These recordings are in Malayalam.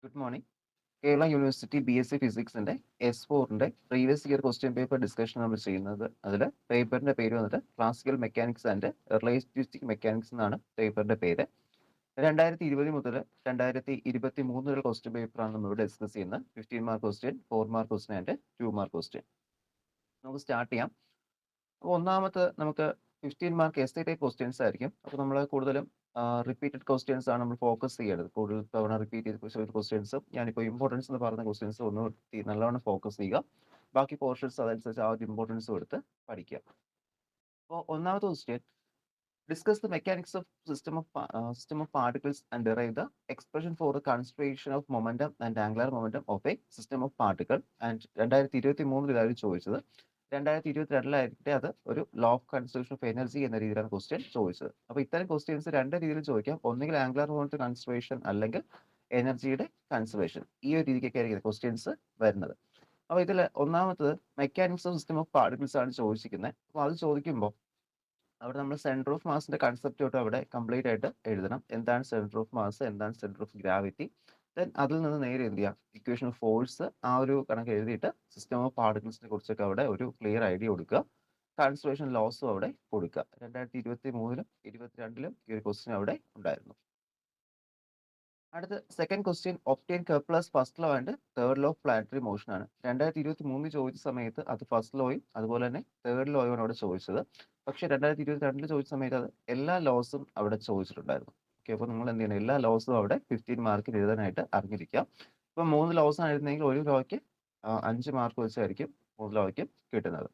Good morning. Kerala university BSc ഫിസിക്സിന്റെ S4ന്റെ previous year question paper discussion നമ്മൾ ചെയ്യുന്നത്. അതിൽ പേപ്പറിന്റെ പേര് വന്നിട്ട് classical mechanics and relativistic mechanics എന്നാണ് പേപ്പറിന്റെ പേര്. 2020 മുതൽ 2023 വരെ ക്വസ്റ്റ്യൻ പേപ്പറാണ് നമ്മളിവിടെ ഡിസ്കസ് ചെയ്യുന്നത്. 15 mark question, 4 mark question and 2 mark question. നമുക്ക് സ്റ്റാർട്ട് ചെയ്യാം. അപ്പോൾ ഒന്നാമത്തെ നമുക്ക് 15 മാർക്ക് എസ്സേ ടൈപ്പ് ക്വസ്റ്റ്യൻസ് ആയിരിക്കും. അപ്പോൾ നമ്മൾ കൂടുതലും റിപ്പീറ്റഡ് ക്വസ്റ്റ്യൻസ് ആണ് നമ്മൾ ഫോക്കസ് ചെയ്യേണ്ടത്. കൂടുതൽ തവണ റിപ്പീറ്റ് ചെയ്ത ക്വസ്റ്റ്യൻസും ഞാനിപ്പോൾ ഇമ്പോർട്ടൻസ് എന്ന് പറഞ്ഞ ക്വസ്റ്റ്യൻസ് ഒന്ന് നല്ലവണ്ണം ഫോക്കസ് ചെയ്യുക. ബാക്കി പോർഷൻസ് അതനുസരിച്ച് ആ ഒരു ഇമ്പോർട്ടൻസും എടുത്ത് പഠിക്കുക. അപ്പോൾ ഒന്നാമത്തെ question, discuss the mechanics of system of particles and derive the expression for the conservation of momentum and angular momentum of a system of particle. And 2023 ഇതായിരുന്നു ചോദിച്ചത്. 2022 അത് ഒരു law of conservation of energy എന്ന രീതിയിലാണ് ക്വസ്റ്റ്യൻ ചോദിച്ചത്. അപ്പോൾ ഇത്തരം ക്വസ്റ്റ്യൻസ് രണ്ട് രീതിയിൽ ചോദിക്കാം. ഒന്നുകിൽ ആംഗുലർ മൊമെന്റ് കൺസർവേഷൻ അല്ലെങ്കിൽ എനർജിയുടെ കൺസർവേഷൻ. ഈ ഒരു രീതിക്കൊക്കെ ആയിരിക്കും ക്വസ്റ്റ്യൻസ് വരുന്നത്. അപ്പോൾ ഇതിൽ ഒന്നാമത്തത് mechanics of system of particles ആണ് ചോദിച്ചിരിക്കുന്നത്. അപ്പോൾ അത് ചോദിക്കുമ്പോൾ അവിടെ നമ്മൾ സെന്റർ ഓഫ് മാസിന്റെ കൺസെപ്റ്റ് തൊട്ട് അവിടെ കംപ്ലീറ്റ് ആയിട്ട് എഴുതണം. എന്താണ് സെന്റർ ഓഫ് മാസ്, എന്താണ് സെന്റർ ഓഫ് ഗ്രാവിറ്റി, ദെൻ അതിൽ നിന്ന് നേരെ എന്ത് ചെയ്യാം, ഇക്വേഷൻ ഓഫ് ഫോഴ്സ്, ആ ഒരു കണക്ക് എഴുതിയിട്ട് സിസ്റ്റം ഓഫ് പാർട്ടിക്കിൾസിനെ കുറിച്ചൊക്കെ അവിടെ ഒരു ക്ലിയർ ഐഡിയ കൊടുക്കുക. കൺസർവേഷൻ ലോസും അവിടെ കൊടുക്കുക. 2023-ലും 2022-ലും ഈ ഒരു ക്വസ്റ്റ്യൻ അവിടെ ഉണ്ടായിരുന്നു. അടുത്ത second question, obtain Kepler's first law and third law of planetary motion ആണ്. 2023 ചോദിച്ച സമയത്ത് അത് ഫസ്റ്റ് ലോയും അതുപോലെ തന്നെ തേർഡ് ലോയും ആണ് അവിടെ ചോദിച്ചത്. പക്ഷേ 2022 ചോദിച്ച സമയത്ത് അത് എല്ലാ ലോസും അവിടെ ചോദിച്ചിട്ടുണ്ടായിരുന്നു. ഓക്കെ, അപ്പോൾ നിങ്ങൾ എന്ത് ചെയ്യണം, എല്ലാ ലോസും അവിടെ 15 മാർക്കിൽ എഴുതാനായിട്ട് അറിഞ്ഞിരിക്കാം. ഇപ്പം 3 ലോസ് ആണ് എഴുതുന്നതെങ്കിൽ ഒരു ലോയ്ക്ക് 5 മാർക്ക് വെച്ചായിരിക്കും 3 ലോയ്ക്ക് കിട്ടുന്നത്.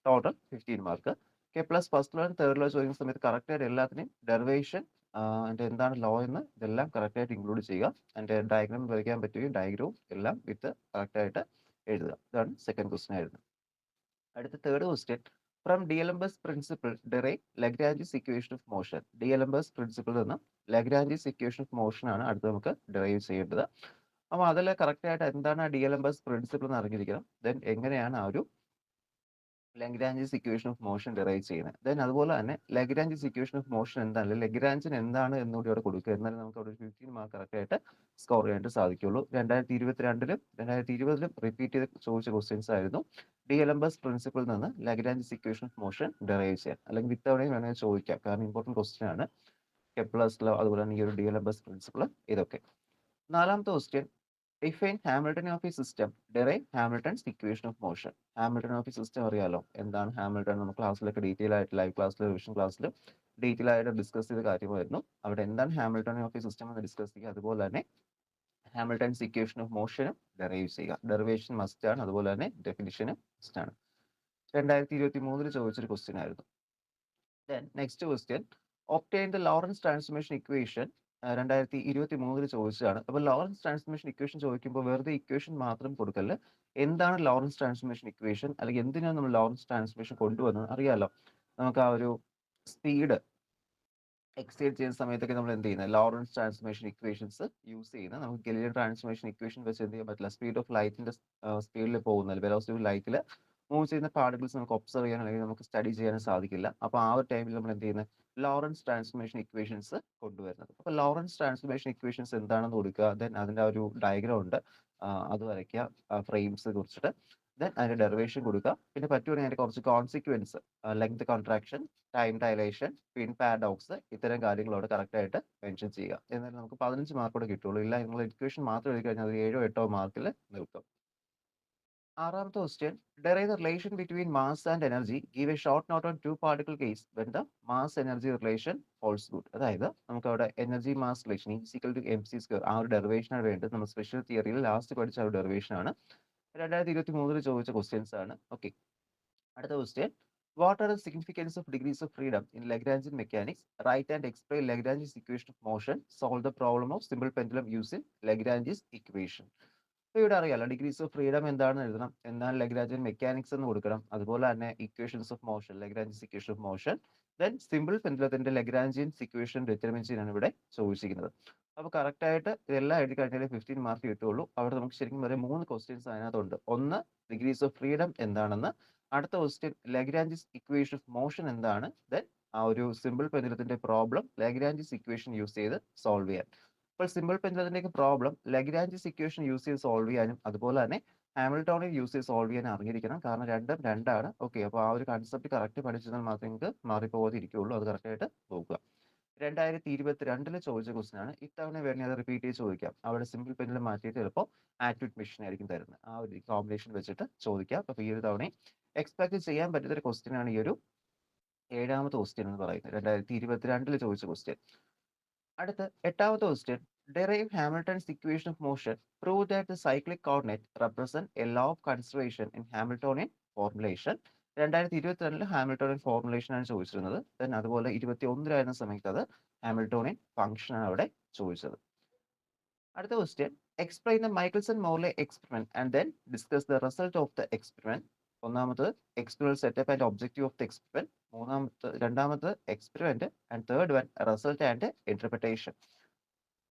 Total 15 mark. Kepler's first law and third law ചോദിക്കുന്ന സമയത്ത് കറക്റ്റായിട്ട് എല്ലാത്തിനെയും ഡെറിവേഷൻ അതിന്റെ എന്താണ് ലോ എന്ന് ഇതെല്ലാം കറക്റ്റായിട്ട് ഇൻക്ലൂഡ് ചെയ്യുക. അതിന്റെ ഡയഗ്രാം വരയ്ക്കാൻ പറ്റുകയും ഡയഗ്രവും എല്ലാം വിത്ത് കറക്റ്റായിട്ട് എഴുതുക. ഇതാണ് സെക്കൻഡ് ക്വസ്റ്റ്യൻ ആയിരുന്നു. അടുത്ത third question, from D'Alembert's principle derive ലഗ്രാഞ്ചിസ് equation of motion. D'Alembert's principle നിന്ന് ലഗ്രാഞ്ചിസ് ഇക്വേഷൻ ഓഫ് മോഷൻ ആണ് അടുത്ത് നമുക്ക് ഡിറൈവ് ചെയ്യേണ്ടത്. അപ്പോൾ അതിൽ കറക്റ്റായിട്ട് എന്താണ് D'Alembert's പ്രിൻസിപ്പിൾ എന്ന് അറിഞ്ഞിരിക്കണം. ദെൻ എങ്ങനെയാണ് ആ ഒരു ലഗ്രാഞ്ചിസ് ഇക്വേഷൻ ഓഫ് മോഷൻ ഡിറൈവ് ചെയ്യുന്നത്. ദെൻ അതുപോലെ തന്നെ ലഗ്രാഞ്ചിസ് ഇക്വേഷൻ ഓഫ് മോഷൻ എന്താണ്, ലഗ്രാഞ്ചിന് എന്താണ് എന്നുകൂടി അവിടെ കൊടുക്കുക. എന്നാലും നമുക്ക് അവിടെ 15 മാർക്ക് കറക്റ്റായിട്ട് സ്കോർ ചെയ്യാനായിട്ട് സാധിക്കുള്ളൂ. 2022-ലും 2020-ലും റിപ്പീറ്റ് ചെയ്ത് ചോദിച്ച ക്വസ്റ്റ്യൻസ് ആയിരുന്നു. D'Alembert's പ്രിൻസിപ്പിൾ നിന്ന് ലഗ്രാഞ്ചിസ് ഇക്വേഷൻ ഓഫ് മോഷൻ ഡിറൈവ് ചെയ്യാൻ, അല്ലെങ്കിൽ ഇത്തവണയും വേണമെങ്കിൽ ചോദിക്കാം, കാരണം ഇമ്പോർട്ടൻറ്റ് ക്വസ്റ്റ്യൻ ആണ്. കെപ്ലേഴ്സ് ലോ, അതുപോലെ തന്നെ ഈ ഒരു D'Alembert's പ്രിൻസിപ്പിൾ, ഇതൊക്കെ. നാലാമത്തെ question, define Hamilton of a system, derive Hamilton's equation of motion. Hamilton of a system അറിയാലോ, എന്താണ് ഹാമിൽട്ടൺ, നമ്മൾ ക്ലാസ്സിലൊക്കെ ഡീറ്റെയിൽ ആയിട്ട് ലൈവ് ക്ലാസ്സിലും റിവിഷൻ ക്ലാസ്സിലും ഡീറ്റെയിൽ ആയിട്ട് ഡിസ്കസ് ചെയ്ത കാര്യമായിരുന്നു. അവിടെ എന്താണ് ഹാമിൽട്ടൺ ഓഫ് എ സിസ്റ്റം എന്ന് ഡിസ്കസ് ചെയ്യുക. അതുപോലെ തന്നെ ഹാമിൽട്ടൺസ് ഇക്വേഷൻ ഓഫ് മോഷനും ഡെറൈവ് ചെയ്യുക. ഡെറിവേഷൻ മസ്റ്റ് ആണ്, അതുപോലെ തന്നെ ഡെഫിനിഷനും മസ്റ്റ് ആണ്. 2023 ചോദിച്ചൊരു ക്വസ്റ്റ്യൻ ആയിരുന്നു. Then next question, obtain the Lorentz transformation equation. 2023 ചോദിച്ചതാണ്. അപ്പോൾ ലോറൻസ് ട്രാൻസ്ഫോർമേഷൻ ഇക്വേഷൻ ചോദിക്കുമ്പോൾ വെറുതെ ഇക്വേഷൻ മാത്രം കൊടുക്കല്ല, എന്താണ് ലോറൻസ് ട്രാൻസ്ഫോർമേഷൻ ഇക്വേഷൻ, അല്ലെങ്കിൽ എന്തിനാണ് നമ്മൾ ലോറൻസ് ട്രാൻസ്ഫോർമേഷൻ കൊണ്ടുവന്നത് അറിയാലോ. നമുക്ക് ആ ഒരു സ്പീഡ് എക്സൈറ്റ് ചെയ്യുന്ന സമയത്തൊക്കെ നമ്മൾ എന്ത് ചെയ്യുന്നത്, ലോറൻസ് ട്രാൻസ്ഫോർമേഷൻ ഇക്വേഷൻസ് യൂസ് ചെയ്യുന്നത്. നമുക്ക് ഗലീലിയൻ ട്രാൻസ്ഫോർമേഷൻ ഇക്വേഷൻ വെച്ച് എന്ത് ചെയ്യാൻ പറ്റില്ല, സ്പീഡ് ഓഫ് ലൈറ്റിന്റെ സ്പീഡിൽ പോകുന്നത്, വെലോസിറ്റി ഓഫ് ലൈറ്റിൽ മൂവ് ചെയ്യുന്ന പാർട്ടിക്കിൾസ് നമുക്ക് ഒബ്സർവ് ചെയ്യാൻ അല്ലെങ്കിൽ നമുക്ക് സ്റ്റഡി ചെയ്യാനും സാധിക്കില്ല. അപ്പോൾ ആ ഒരു ടൈമിൽ നമ്മൾ എന്ത് ചെയ്യുന്നത്, ലോറൻസ് ട്രാൻസ്ഫോർമേഷൻ ഇക്വേഷൻസ് കൊണ്ടുവരുന്നത്. അപ്പോൾ ലോറൻസ് ട്രാൻസ്ഫോർമേഷൻ ഇക്വേഷൻസ് എന്താണെന്ന് കൊടുക്കുക. ദെൻ അതിന്റെ ഒരു ഡയഗ്രാം ഉണ്ട്, അത് വരയ്ക്കുക, ഫ്രെയിംസ് കുറിച്ചിട്ട്. ദെൻ അതിന്റെ ഡെറിവേഷൻ കൊടുക്കുക. പിന്നെ പറ്റുവാണെങ്കിൽ അതിന്റെ കുറച്ച് consequence, length contraction, time dilation, twin paradox, ഇത്തരം കാര്യങ്ങളോട് കറക്റ്റ് ആയിട്ട് മെൻഷൻ ചെയ്യുക. എന്നാലും നമുക്ക് 15 മാർക്കോടെ കിട്ടുള്ളൂ. ഇല്ല നിങ്ങൾ ഇക്വേഷൻ മാത്രം എഴുതി കഴിഞ്ഞാൽ അത് 7-8 മാർക്കിൽ നിൽക്കും. ആറാമത്തെ question, derive the relation between mass and energy, give a short note on two particle case when the mass energy relation holds good. അതായത് നമുക്ക് അവിടെ എനർജി മാസ് റിലേഷൻ E=mc², ആ ഒരു ഡെറിവേഷനാണ് വേണ്ടത്. നമ്മൾ സ്പെഷ്യൽ തിയറിയിൽ ലാസ്റ്റ് പഠിച്ച ആ ഒരു ഡെറിവേഷൻ ആണ്. 2023 ചോദിച്ച ക്വസ്റ്റ്യൻസ് ആണ്. ഓക്കെ, അടുത്ത question, what are the significance of degrees of freedom in Lagrangian mechanics, write and explain Lagrange's equation of motion, solve the problem of simple pendulum using Lagrange's equation. അപ്പോൾ ഇവിടെ അറിയാലോ, ഡിഗ്രീസ് ഓഫ് ഫ്രീഡം എന്താണെന്ന് എഴുതണം, എന്താണ് ലഗ്രാഞ്ചിയൻ മെക്കാനിക്സ് എന്ന് കൊടുക്കണം, അതുപോലെ തന്നെ equations of motion, Lagrange's equation of motion, then simple പെൻഡുലത്തിന്റെ ലഗ്രാഞ്ചിയൻസ് ഇക്വേഷൻ ഡിറ്റർമിൻ ചെയ്യാനാണ് ഇവിടെ ചോദിച്ചിരിക്കുന്നത്. അപ്പോൾ കറക്റ്റ് ആയിട്ട് ഇതെല്ലാം എഴുതി കഴിഞ്ഞാൽ 15 മാർക്ക് കിട്ടുള്ളൂ. അവിടെ നമുക്ക് ശരിക്കും പറയാം 3 ക്വസ്റ്റ്യൻസ് അതിനകത്തുണ്ട്. ഒന്ന്, ഡിഗ്രീസ് ഓഫ് ഫ്രീഡം എന്താണെന്ന്. അടുത്ത question, Lagrange's equation of motion എന്താണ്. ദെൻ ആ ഒരു സിമ്പിൾ പെൻഡുലത്തിന്റെ പ്രോബ്ലം ലഗ്രാഞ്ചിയസ് ഇക്വേഷൻ യൂസ് ചെയ്ത് സോൾവ് ചെയ്യാൻ. അപ്പോൾ സിമ്പിൾ പെൻഡുലത്തിന്റെയൊക്കെ പ്രോബ്ലം ലഗ്രാഞ്ചിസ് ഇക്വേഷൻ യൂസ് ചെയ്ത് സോൾവ് ചെയ്യാനും അതുപോലെ തന്നെ ഹാമിൽട്ടോണിയൻ യൂസ് ചെയ്ത് സോൾവ് ചെയ്യാൻ അറിഞ്ഞിരിക്കണം. കാരണം രണ്ടും രണ്ടാണ്. ഓക്കെ, അപ്പോൾ ആ ഒരു കൺസെപ്റ്റ് കറക്റ്റ് പഠിച്ചാൽ മാത്രമേ നിങ്ങൾക്ക് മാറിപ്പോകാതെ ഇരിക്കുകയുള്ളൂ. അത് കറക്റ്റായിട്ട് നോക്കുക. 2022 ചോദിച്ച ക്വസ്റ്റൻ ആണ്. ഇത്തവണ വേണമെങ്കിൽ അത് റിപ്പീറ്റ് ചെയ്ത് ചോദിക്കാം. അവിടെ സിമ്പിൾ പെൻഡുലം മാറ്റിയിട്ട് ചിലപ്പോൾ ആക്ടിവിറ്റി മെഷീൻ ആയിരിക്കും തരുന്നത്. ആ ഒരു കോമ്പിനേഷൻ വെച്ചിട്ട് ചോദിക്കാം. അപ്പോൾ ഈ ഒരു തവണയും എക്സ്പെക്ട് ചെയ്യാൻ പറ്റുന്ന ഒരു ക്വസ്റ്റ്യൻ ആണ് ഈ ഒരു 7ാമത്തെ ക്വസ്റ്റ്യൻ എന്ന് പറയുന്നത്. 2022 ചോദിച്ച ക്വസ്റ്റ്യൻ. അടുത്ത 8ാമത്തെ question, derive Hamilton's equation of motion. Prove that the cyclic coordinate represent a law of conservation in Hamiltonian formulation. 2022 Hamiltonian formulation ആണ് ചോദിച്ചിരുന്നത്. ദെൻ അതുപോലെ 21 സമയത്ത് അത് ഹാമിൽട്ടോണിയൻ ഫംഗ്ഷൻ ആണ് അവിടെ ചോദിച്ചത്. അടുത്ത question, explain the Michelson Morley experiment and then discuss the result of the experiment. ഒന്നാമത് experiment setup and objective of the experiment. രണ്ടാമത് experiment and third one result and interpretation.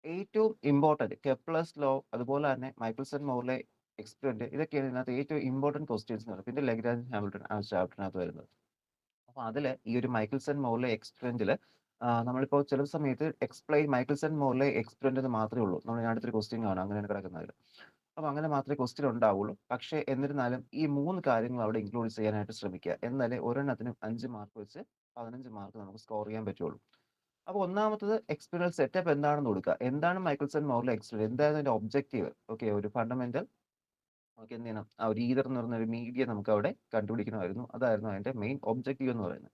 ഏറ്റവും ഇമ്പോർട്ടന്റ് കെപ്ലേഴ്സ് ലോ അതുപോലെ തന്നെ മൈക്കിൾസൺ മോർലെ എക്സ്പെരിമെന്റ്, ഇതൊക്കെയാണ് ഇതിനകത്ത് ഏറ്റവും ഇമ്പോർട്ടന്റ് ക്വസ്റ്റ്യൻസ് എന്ന് പറയുന്നത്. പിന്നെ ലഗ്രാഞ്ച് ഹാമിൽട്ടൺ ആ ചാപ്റ്ററിനകത്ത് വരുന്നത്. അപ്പൊ അതിൽ ഈ ഒരു മൈക്കിൾസൺ മോർലെ എക്സ്പെരിമെന്റിൽ നമ്മളിപ്പോൾ ചില സമയത്ത് എക്സ്പ്ലെയിൻ മൈക്കിൾസൺ മോർലെ എക്സ്പെരിമെന്റ് എന്ന് മാത്രമേ ഉള്ളൂ. നമ്മൾ അടുത്തൊരു ക്വസ്റ്റ്യൻ കാണാം അങ്ങനെയാണ് കിടക്കുന്നത്. അപ്പൊ അങ്ങനെ മാത്രമേ ക്വസ്റ്റ്യൻ ഉണ്ടാവുള്ളൂ. പക്ഷേ എന്നിരുന്നാലും ഈ 3 കാര്യങ്ങൾ അവിടെ ഇൻക്ലൂഡ് ചെയ്യാനായിട്ട് ശ്രമിക്കുക. എന്നാലേ ഒരെണ്ണത്തിനും 5 മാർക്ക് വെച്ച് 15 മാർക്ക് നമുക്ക് സ്കോർ ചെയ്യാൻ പറ്റുള്ളൂ. അപ്പോൾ ഒന്നാമത്തത് എക്സ്പെരിമെന്റൽ സെറ്റപ്പ് എന്താണെന്ന് കൊടുക്കുക. എന്താണ് മൈക്കിൾസൺ മോർലെ എക്സ്പെരിമെന്റ്, എന്തായിരുന്നു അതിന്റെ ഒബ്ജക്റ്റീവ്. ഓക്കെ, ഒരു ഫണ്ടമെന്റൽ നമുക്ക് എന്ത് ചെയ്യണം, ആ ഒരു ഈതർ എന്ന് പറയുന്ന ഒരു മീഡിയം നമുക്ക് അവിടെ കണ്ടുപിടിക്കണമായിരുന്നു. അതായിരുന്നു അതിന്റെ മെയിൻ ഒബ്ജക്റ്റീവ് എന്ന് പറയുന്നത്.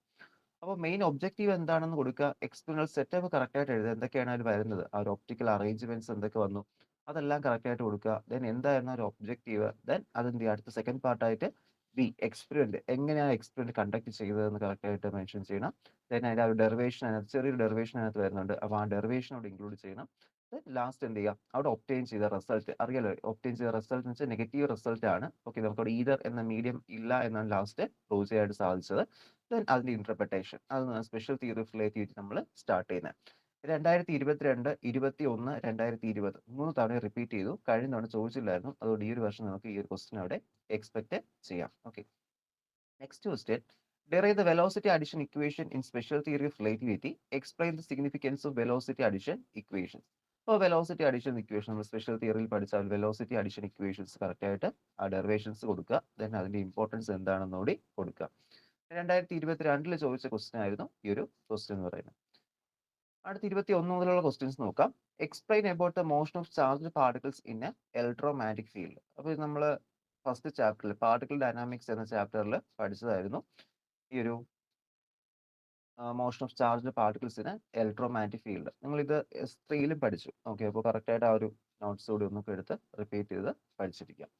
അപ്പോൾ മെയിൻ ഒബ്ജക്റ്റീവ് എന്താണെന്ന് കൊടുക്കുക. എക്സ്പെരിമെന്റൽ സെറ്റപ്പ് കറക്റ്റ് ആയിട്ട് എഴുതുക. എന്തൊക്കെയാണ് അതിൽ വരുന്നത്, ആ ഒരു ഒപ്റ്റിക്കൽ അറേഞ്ച്മെന്റ്സ് എന്തൊക്കെ വന്നു അതെല്ലാം കറക്റ്റ് ആയിട്ട് കൊടുക്കുക. ദെൻ എന്തായിരുന്നു ഒരു ഒബ്ജക്റ്റീവ്, ദെൻ അതിന്റെ അടുത്ത സെക്കൻഡ് പാർട്ടായിട്ട് എക്സ്പെരിമെന്റ് എങ്ങനെയാണ് എക്സ്പെരിമെന്റ് കണ്ടക്ട് ചെയ്തതെന്ന് കറക്റ്റ് ആയിട്ട് മെൻഷൻ ചെയ്യണം. ദെൻ അതിന്റെ ആ ഒരു ഡെറിവേഷൻ അതിനകത്ത് ചെറിയൊരു ഡെറിവേഷൻ അതിനകത്ത് വരുന്നുണ്ട്. അപ്പോൾ ആ ഡെറിവേഷനോട് ഇൻക്ലൂഡ് ചെയ്യണം. ലാസ്റ്റ് എന്ത് ചെയ്യുക, അവിടെ ഒപ്റ്റെയിൻ ചെയ്ത റിസൾട്ട് അറിയാലോ. ഒപ്റ്റെയിൻ ചെയ്ത റിസൾട്ട് എന്ന് വെച്ചാൽ നെഗറ്റീവ് റിസൾട്ട് ആണ്. ഓക്കെ, നമുക്ക് അവിടെ ഈതർ എന്ന മീഡിയം ഇല്ല എന്നാണ് ലാസ്റ്റ് പ്രൂവ് ചെയ്യാനായിട്ട് സാധിച്ചത്. ദെൻ അതിന്റെ ഇന്റർപ്രിട്ടേഷൻ, അത് സ്പെഷ്യൽ തിയറി ഓഫ് റിലേറ്റിവിറ്റി നമ്മൾ സ്റ്റാർട്ട് ചെയ്യുന്നത്. 2022, 21, 2020 3 തവണ റിപ്പീറ്റ് ചെയ്തു. കഴിഞ്ഞ തവണ ചോദിച്ചില്ലായിരുന്നു. അതുകൊണ്ട് ഈ ഒരു വർഷം നമുക്ക് ഈ ഒരു ക്വസ്റ്റ്യൻ അവിടെ എക്സ്പെക്ട് ചെയ്യാം. Okay, next question, derive the velocity addition equation in special theory of relativity. Explain the significance of velocity addition equations. അപ്പോൾ വെലോസിറ്റി അഡിഷൻ ഇക്വേഷൻ നമ്മൾ സ്പെഷ്യൽ തിയറിയിൽ പഠിച്ചാൽ വെലോസിറ്റി അഡിഷൻ ഇക്വേഷൻസ് കറക്റ്റ് ആയിട്ട് ആ ഡെറിവേഷൻസ് കൊടുക്കുക. ദെൻ അതിന്റെ ഇമ്പോർട്ടൻസ് എന്താണെന്ന് കൂടി കൊടുക്കുക. 2022 ചോദിച്ച ക്വസ്റ്റ്യൻ ആയിരുന്നു ഈ ഒരു ക്വസ്റ്റ്യൻ എന്ന് പറയുന്നത്. അടുത്ത 21 മുതലുള്ള ക്വസ്റ്റ്യൻസ് നോക്കാം. Explain about the motion of charged particles in A electromagnetic field. അപ്പോൾ ഇത് നമ്മൾ ഫസ്റ്റ് ചാപ്റ്ററിൽ പാർട്ടിക്കിൾ ഡൈനാമിക്സ് എന്ന ചാപ്റ്ററിൽ പഠിച്ചതായിരുന്നു. ഈ ഒരു മോഷൻ ഓഫ് ചാർജ്ഡ് പാർട്ടിക്കിൾസിന് ഇലക്ട്രോമാഗ്നറ്റിക് ഫീൽഡ് നിങ്ങൾ ഇത് S3യിലും പഠിച്ചു. ഓക്കെ, അപ്പോൾ കറക്റ്റ് ആയിട്ട് ആ ഒരു നോട്ട്സ് കൂടി ഒന്നൊക്കെ എടുത്ത് റിപ്പീറ്റ് ചെയ്ത് പഠിച്ചിരിക്കാം.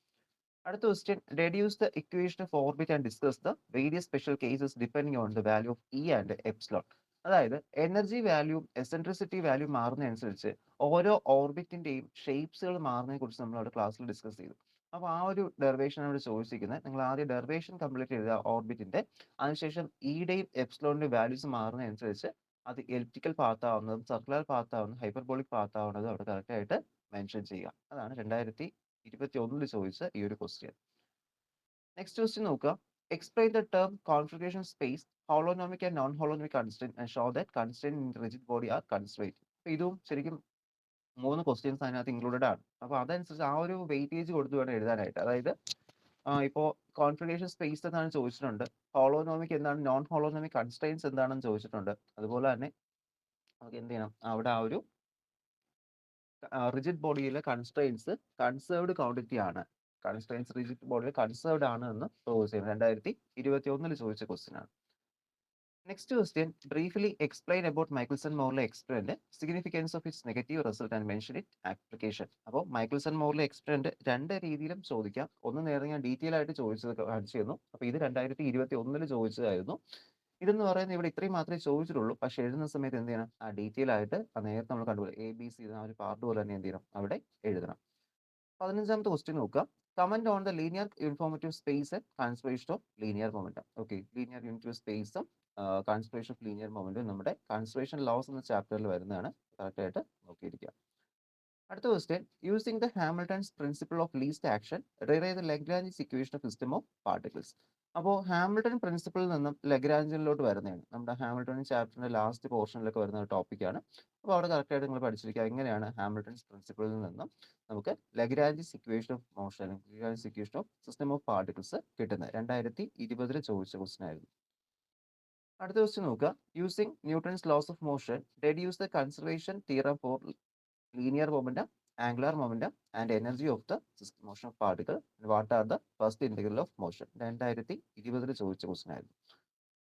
അടുത്ത question, reduce the equation of orbit and discuss the various special cases depending on the value of E and epsilon. അതായത് എനർജി വാല്യൂ എസെൻട്രിസിറ്റി വാല്യൂ മാറുന്നതനുസരിച്ച് ഓരോ ഓർബിറ്റിന്റെയും ഷേപ്സുകൾ മാറുന്നതിനെ കുറിച്ച് നമ്മൾ അവിടെ ക്ലാസ്സിൽ ഡിസ്കസ് ചെയ്തു. അപ്പോൾ ആ ഒരു ഡെറിവേഷൻ ആണ് ഇവിടെ ചോദിച്ചിരിക്കുന്നത്. നിങ്ങൾ ആദ്യം ഡെറിവേഷൻ കംപ്ലീറ്റ് ചെയ്ത ഓർബിറ്റിന്റെ, അതിനുശേഷം ഇയുടെയും എപ്സിലോണിന്റെയും വാല്യൂസ് മാറുന്നതനുസരിച്ച് അത് എലിപ്റ്റിക്കൽ പാത്ത് ആവുന്നതും സർക്കുലർ പാത്ത് ആവുന്നതും ഹൈപ്പർബോളിക് പാത്ത് ആവുന്നതും അവിടെ കറക്റ്റ് ആയിട്ട് മെൻഷൻ ചെയ്യുക. അതാണ് 2021 ചോദിച്ച ഈ ഒരു ക്വസ്റ്റ്യൻ. നെക്സ്റ്റ് ക്വസ്റ്റ്യൻ നോക്കുക. Explain the term configuration space holonomic and non holonomic constraint and show that constraint in rigid body are constraint. അപ്പോൾ ഇതും ശരിക്കും 3 ക്വസ്റ്റ്യൻസ് അതിനകത്ത് ഇൻക്ലൂഡഡ് ആണ്. അപ്പോൾ അതനുസരിച്ച് ആ ഒരു വെയിറ്റേജ് കൊടുത്ത് വേണം എഴുതാനായിട്ട്. അതായത് ഇപ്പോൾ കോൺഫിഗറേഷൻ സ്പേസ് എന്താണ് ചോദിച്ചിട്ടുണ്ട്, ഹോളോനോമിക് എന്താണ്, നോൺ ഹോളോനോമിക് കൺസ്ട്രെയിൻസ് എന്താണെന്ന് ചോദിച്ചിട്ടുണ്ട്. അതുപോലെ തന്നെ നമുക്ക് എന്ത് ചെയ്യണം, അവിടെ ആ ഒരു റിജിഡ് ബോഡിയിലെ കൺസ്ട്രെയിൻസ് കൺസേർവ്ഡ് ക്വാണ്ടിറ്റി ആണ്. കൺസ്ട്രെയിൻസ് റിജിഡ് ബോഡിയിൽ കൺസേർവ്ഡ് ആണ് എന്ന് പ്രൂവ് ചെയ്യുന്നത്. 2021 ചോദിച്ച ക്വസ്റ്റ്യൻ ആണ്. Next question, briefly explain about Michelson Morley experiment, significance of its negative result and mention it application. അപ്പോൾ മൈക്കിൾസൺ മോർലെ എക്സ്പെരിമെന്റ് രണ്ട് രീതിയിലും ചോദിക്കാം. ഒന്ന് നേരെ ഞാൻ ഡീറ്റെയിൽ ആയിട്ട് ചോദിച്ചത് കാണിച്ചു തന്നു. അപ്പോൾ ഇത് 2021 ചോദിച്ചതായിരുന്നു. ഇതെന്ന് പറയുന്നത് ഇവിടെ ഇത്രയും മാത്രമേ ചോദിച്ചിട്ടുള്ളൂ. പക്ഷെ എഴുതുന്ന സമയത്ത് എന്ത് ചെയ്യണം, ആ ഡീറ്റെയിൽ ആയിട്ട് നേരത്തെ നമ്മൾ കണ്ടുപോലെ ABC ആ ഒരു പാർട്ട് പോലെ തന്നെ എന്ത് ചെയ്യണം അവിടെ എഴുതണം. 15ാമത്തെ ക്വസ്റ്റ്യൻ നോക്കുക. Comment on the linear uniformity space and conservation of linear momentum. Okay, linear unit സ്പേസും കൺസർവേഷൻ ഓഫ് ലീനിയർ മൊമെന്റും നമ്മുടെ കൺസർവേഷൻ ലോസ് എന്ന ചാപ്റ്ററിൽ വരുന്നതാണ്. കറക്റ്റ് ആയിട്ട് നോക്കിയിരിക്കുക. അടുത്ത question, using the Hamilton's principle of least action derive the Lagrange equation of system of particles. അപ്പോൾ ഹാമിൽട്ടൺ പ്രിൻസിപ്പിളിൽ നിന്നും ലഗ്രാഞ്ചിലോട്ട് വരുന്നതാണ്. നമ്മുടെ ഹാമിൽട്ടൺ ചാപ്റ്ററിന്റെ ലാസ്റ്റ് പോർഷനിലൊക്കെ വരുന്ന ഒരു ടോപ്പിക്കാണ്. അപ്പോൾ അവിടെ കറക്റ്റായിട്ട് നിങ്ങൾ പഠിച്ചിരിക്കുക എങ്ങനെയാണ് ഹാമിൽട്ടൺസ് പ്രിൻസിപ്പിളിൽ നിന്നും നമുക്ക് ലഗ്രാഞ്ചിസ് equation of motion, ലഗ്രാഞ്ചിസ് equation of system of particles കിട്ടുന്നത്. 2020 ചോദിച്ച ക്വസ്റ്റൻ ആയിരുന്നു. അടുത്ത ക്വസ്റ്റ്യൻ നോക്കുക. Using Newton's loss of motion deduce the conservation theorem four linear momentum, angular momentum and energy of the motion of particle. What are the first integral of motion? 2020 ചോദിച്ച ക്വസ്റ്റൻ ആയിരുന്നു.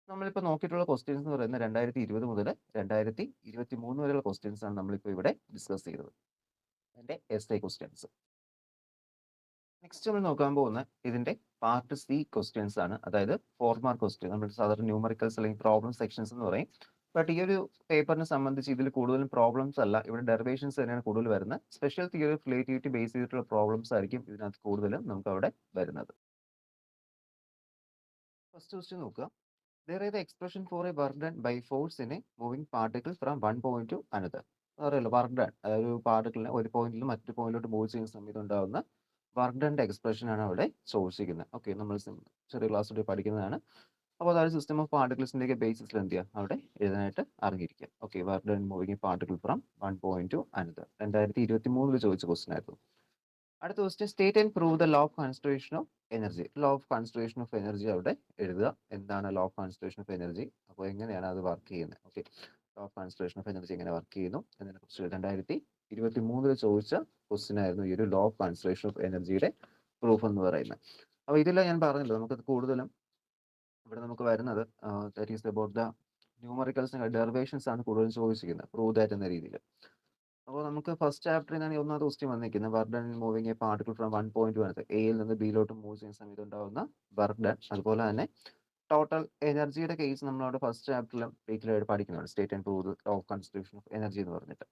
നമ്മളിപ്പോൾ നോക്കിയിട്ടുള്ള ക്വസ്റ്റ്യൻസ് എന്ന് പറയുന്നത് 2020 മുതൽ 2023 വരെയുള്ള ക്വസ്റ്റ്യൻസ് ആണ് നമ്മളിപ്പോൾ ഇവിടെ ഡിസ്കസ് ചെയ്തത്. അതിന്റെ എസ്ഐ ക്വസ്റ്റ്യൻസ്. നെക്സ്റ്റ് നമ്മൾ നോക്കാൻ പോകുന്ന ഇതിന്റെ പാർട്ട് സി ക്വസ്റ്റ്യൻസ് ആണ്. അതായത് 4 മാർക്ക് ക്വസ്റ്റ്യൻ. നമ്മൾ സാധാരണ ന്യൂമറിക്കൽസ് അല്ലെങ്കിൽ പ്രോബ്ലം സെക്ഷൻസ് എന്ന് പറയും. ബട്ട് ഈ ഒരു പേപ്പറിനെ സംബന്ധിച്ച് ഇതിൽ കൂടുതലും പ്രോബ്ലംസ് അല്ല, ഇവിടെ ഡെറിവേഷൻസ് തന്നെയാണ് കൂടുതൽ വരുന്നത്. Special theory of relativity base ചെയ്തിട്ടുള്ള പ്രോബ്ലംസ് ആയിരിക്കും ഇതിനകത്ത് കൂടുതലും നമുക്ക് അവിടെ വരുന്നത്. ഫസ്റ്റ് ക്വസ്റ്റ്യൻ നോക്കുക. There is the expression for a work done by force in a moving particle from one point to another. അറിയാലോ വർക്ക് ഡൺ, അതായത് ഒരു പാർട്ടിക്കിളിനെ ഒരു പോയിന്റിൽ നിന്ന് മറ്റൊരു പോയിന്റിലോട്ട് മൂവ് ചെയ്യുന്ന സമയത്ത് ഉണ്ടാകുന്ന വർക്ക് ഡണിന്റെ എക്സ്പ്രഷൻ ആണ് അവിടെ ചോദിച്ചിരിക്കുന്നത്. ഓക്കെ, നമ്മൾ ചെറിയ ക്ലാസ്സിൽ പഠിക്കുന്നതാണ്. അപ്പോൾ അതായത് സിസ്റ്റം ഓഫ് പാർട്ടിക്കിൾസിന്റെ ഒക്കെ ബേസിസിൽ എന്ത് ചെയ്യുക അവിടെ എഴുതാനായിട്ട് അറിഞ്ഞിരിക്കുക. Okay, work done moving particle from one point two another. 2023 ചോദിച്ച ക്വസ്റ്റൻ ആയിരുന്നു. അടുത്ത question, state and prove the law of conservation of energy. Law of conservation of energy അവിടെ എഴുതുക. എന്താണ് law of conservation of energy, അപ്പോൾ എങ്ങനെയാണ് അത് വർക്ക് ചെയ്യുന്നത്? Okay, law of conservation of energy എങ്ങനെ വർക്ക് ചെയ്യുന്നു എന്നതിനെ കുറിച്ച് 2023 ചോദിച്ച ക്വസ്റ്റ്യൻ ആയിരുന്നു ഈ ഒരു ലോ ഓഫ് കൺസർവേഷൻ ഓഫ് എനർജിയുടെ പ്രൂഫ് എന്ന് പറയുന്നത്. അപ്പോൾ ഇതില്ല ഞാൻ പറഞ്ഞല്ലോ, നമുക്ക് കൂടുതലും ഇവിടെ നമുക്ക് വരുന്നത് that is about the numericals derivations ആണ് കൂടുതലും ചോദിച്ചിരിക്കുന്നത്, പ്രൂവ് ദാറ്റ് എന്ന രീതിയിൽ. അപ്പോൾ നമുക്ക് ഫസ്റ്റ് ചാപ്റ്ററിൽ നിന്നാണ് ഒന്നാമത്തെ ക്വസ്റ്റ്യൻ വന്നിരിക്കുന്നത്. Work done moving A particle from one point two another. എയിൽ നിന്ന് ബിയിലോട്ട് മൂവ് ചെയ്യുന്ന സമയത്ത് ഉണ്ടാകുന്ന വർക്ക് ഡൺ. അതുപോലെ തന്നെ ടോട്ടൽ എനർജിയുടെ കേസ് നമ്മളവിടെ ഫസ്റ്റ് ചാപ്റ്ററിലും ഡീറ്റെയിൽ ആയിട്ട് പഠിക്കുന്നുണ്ട്. State and prove of conservation of energy എന്ന് പറഞ്ഞിട്ട്.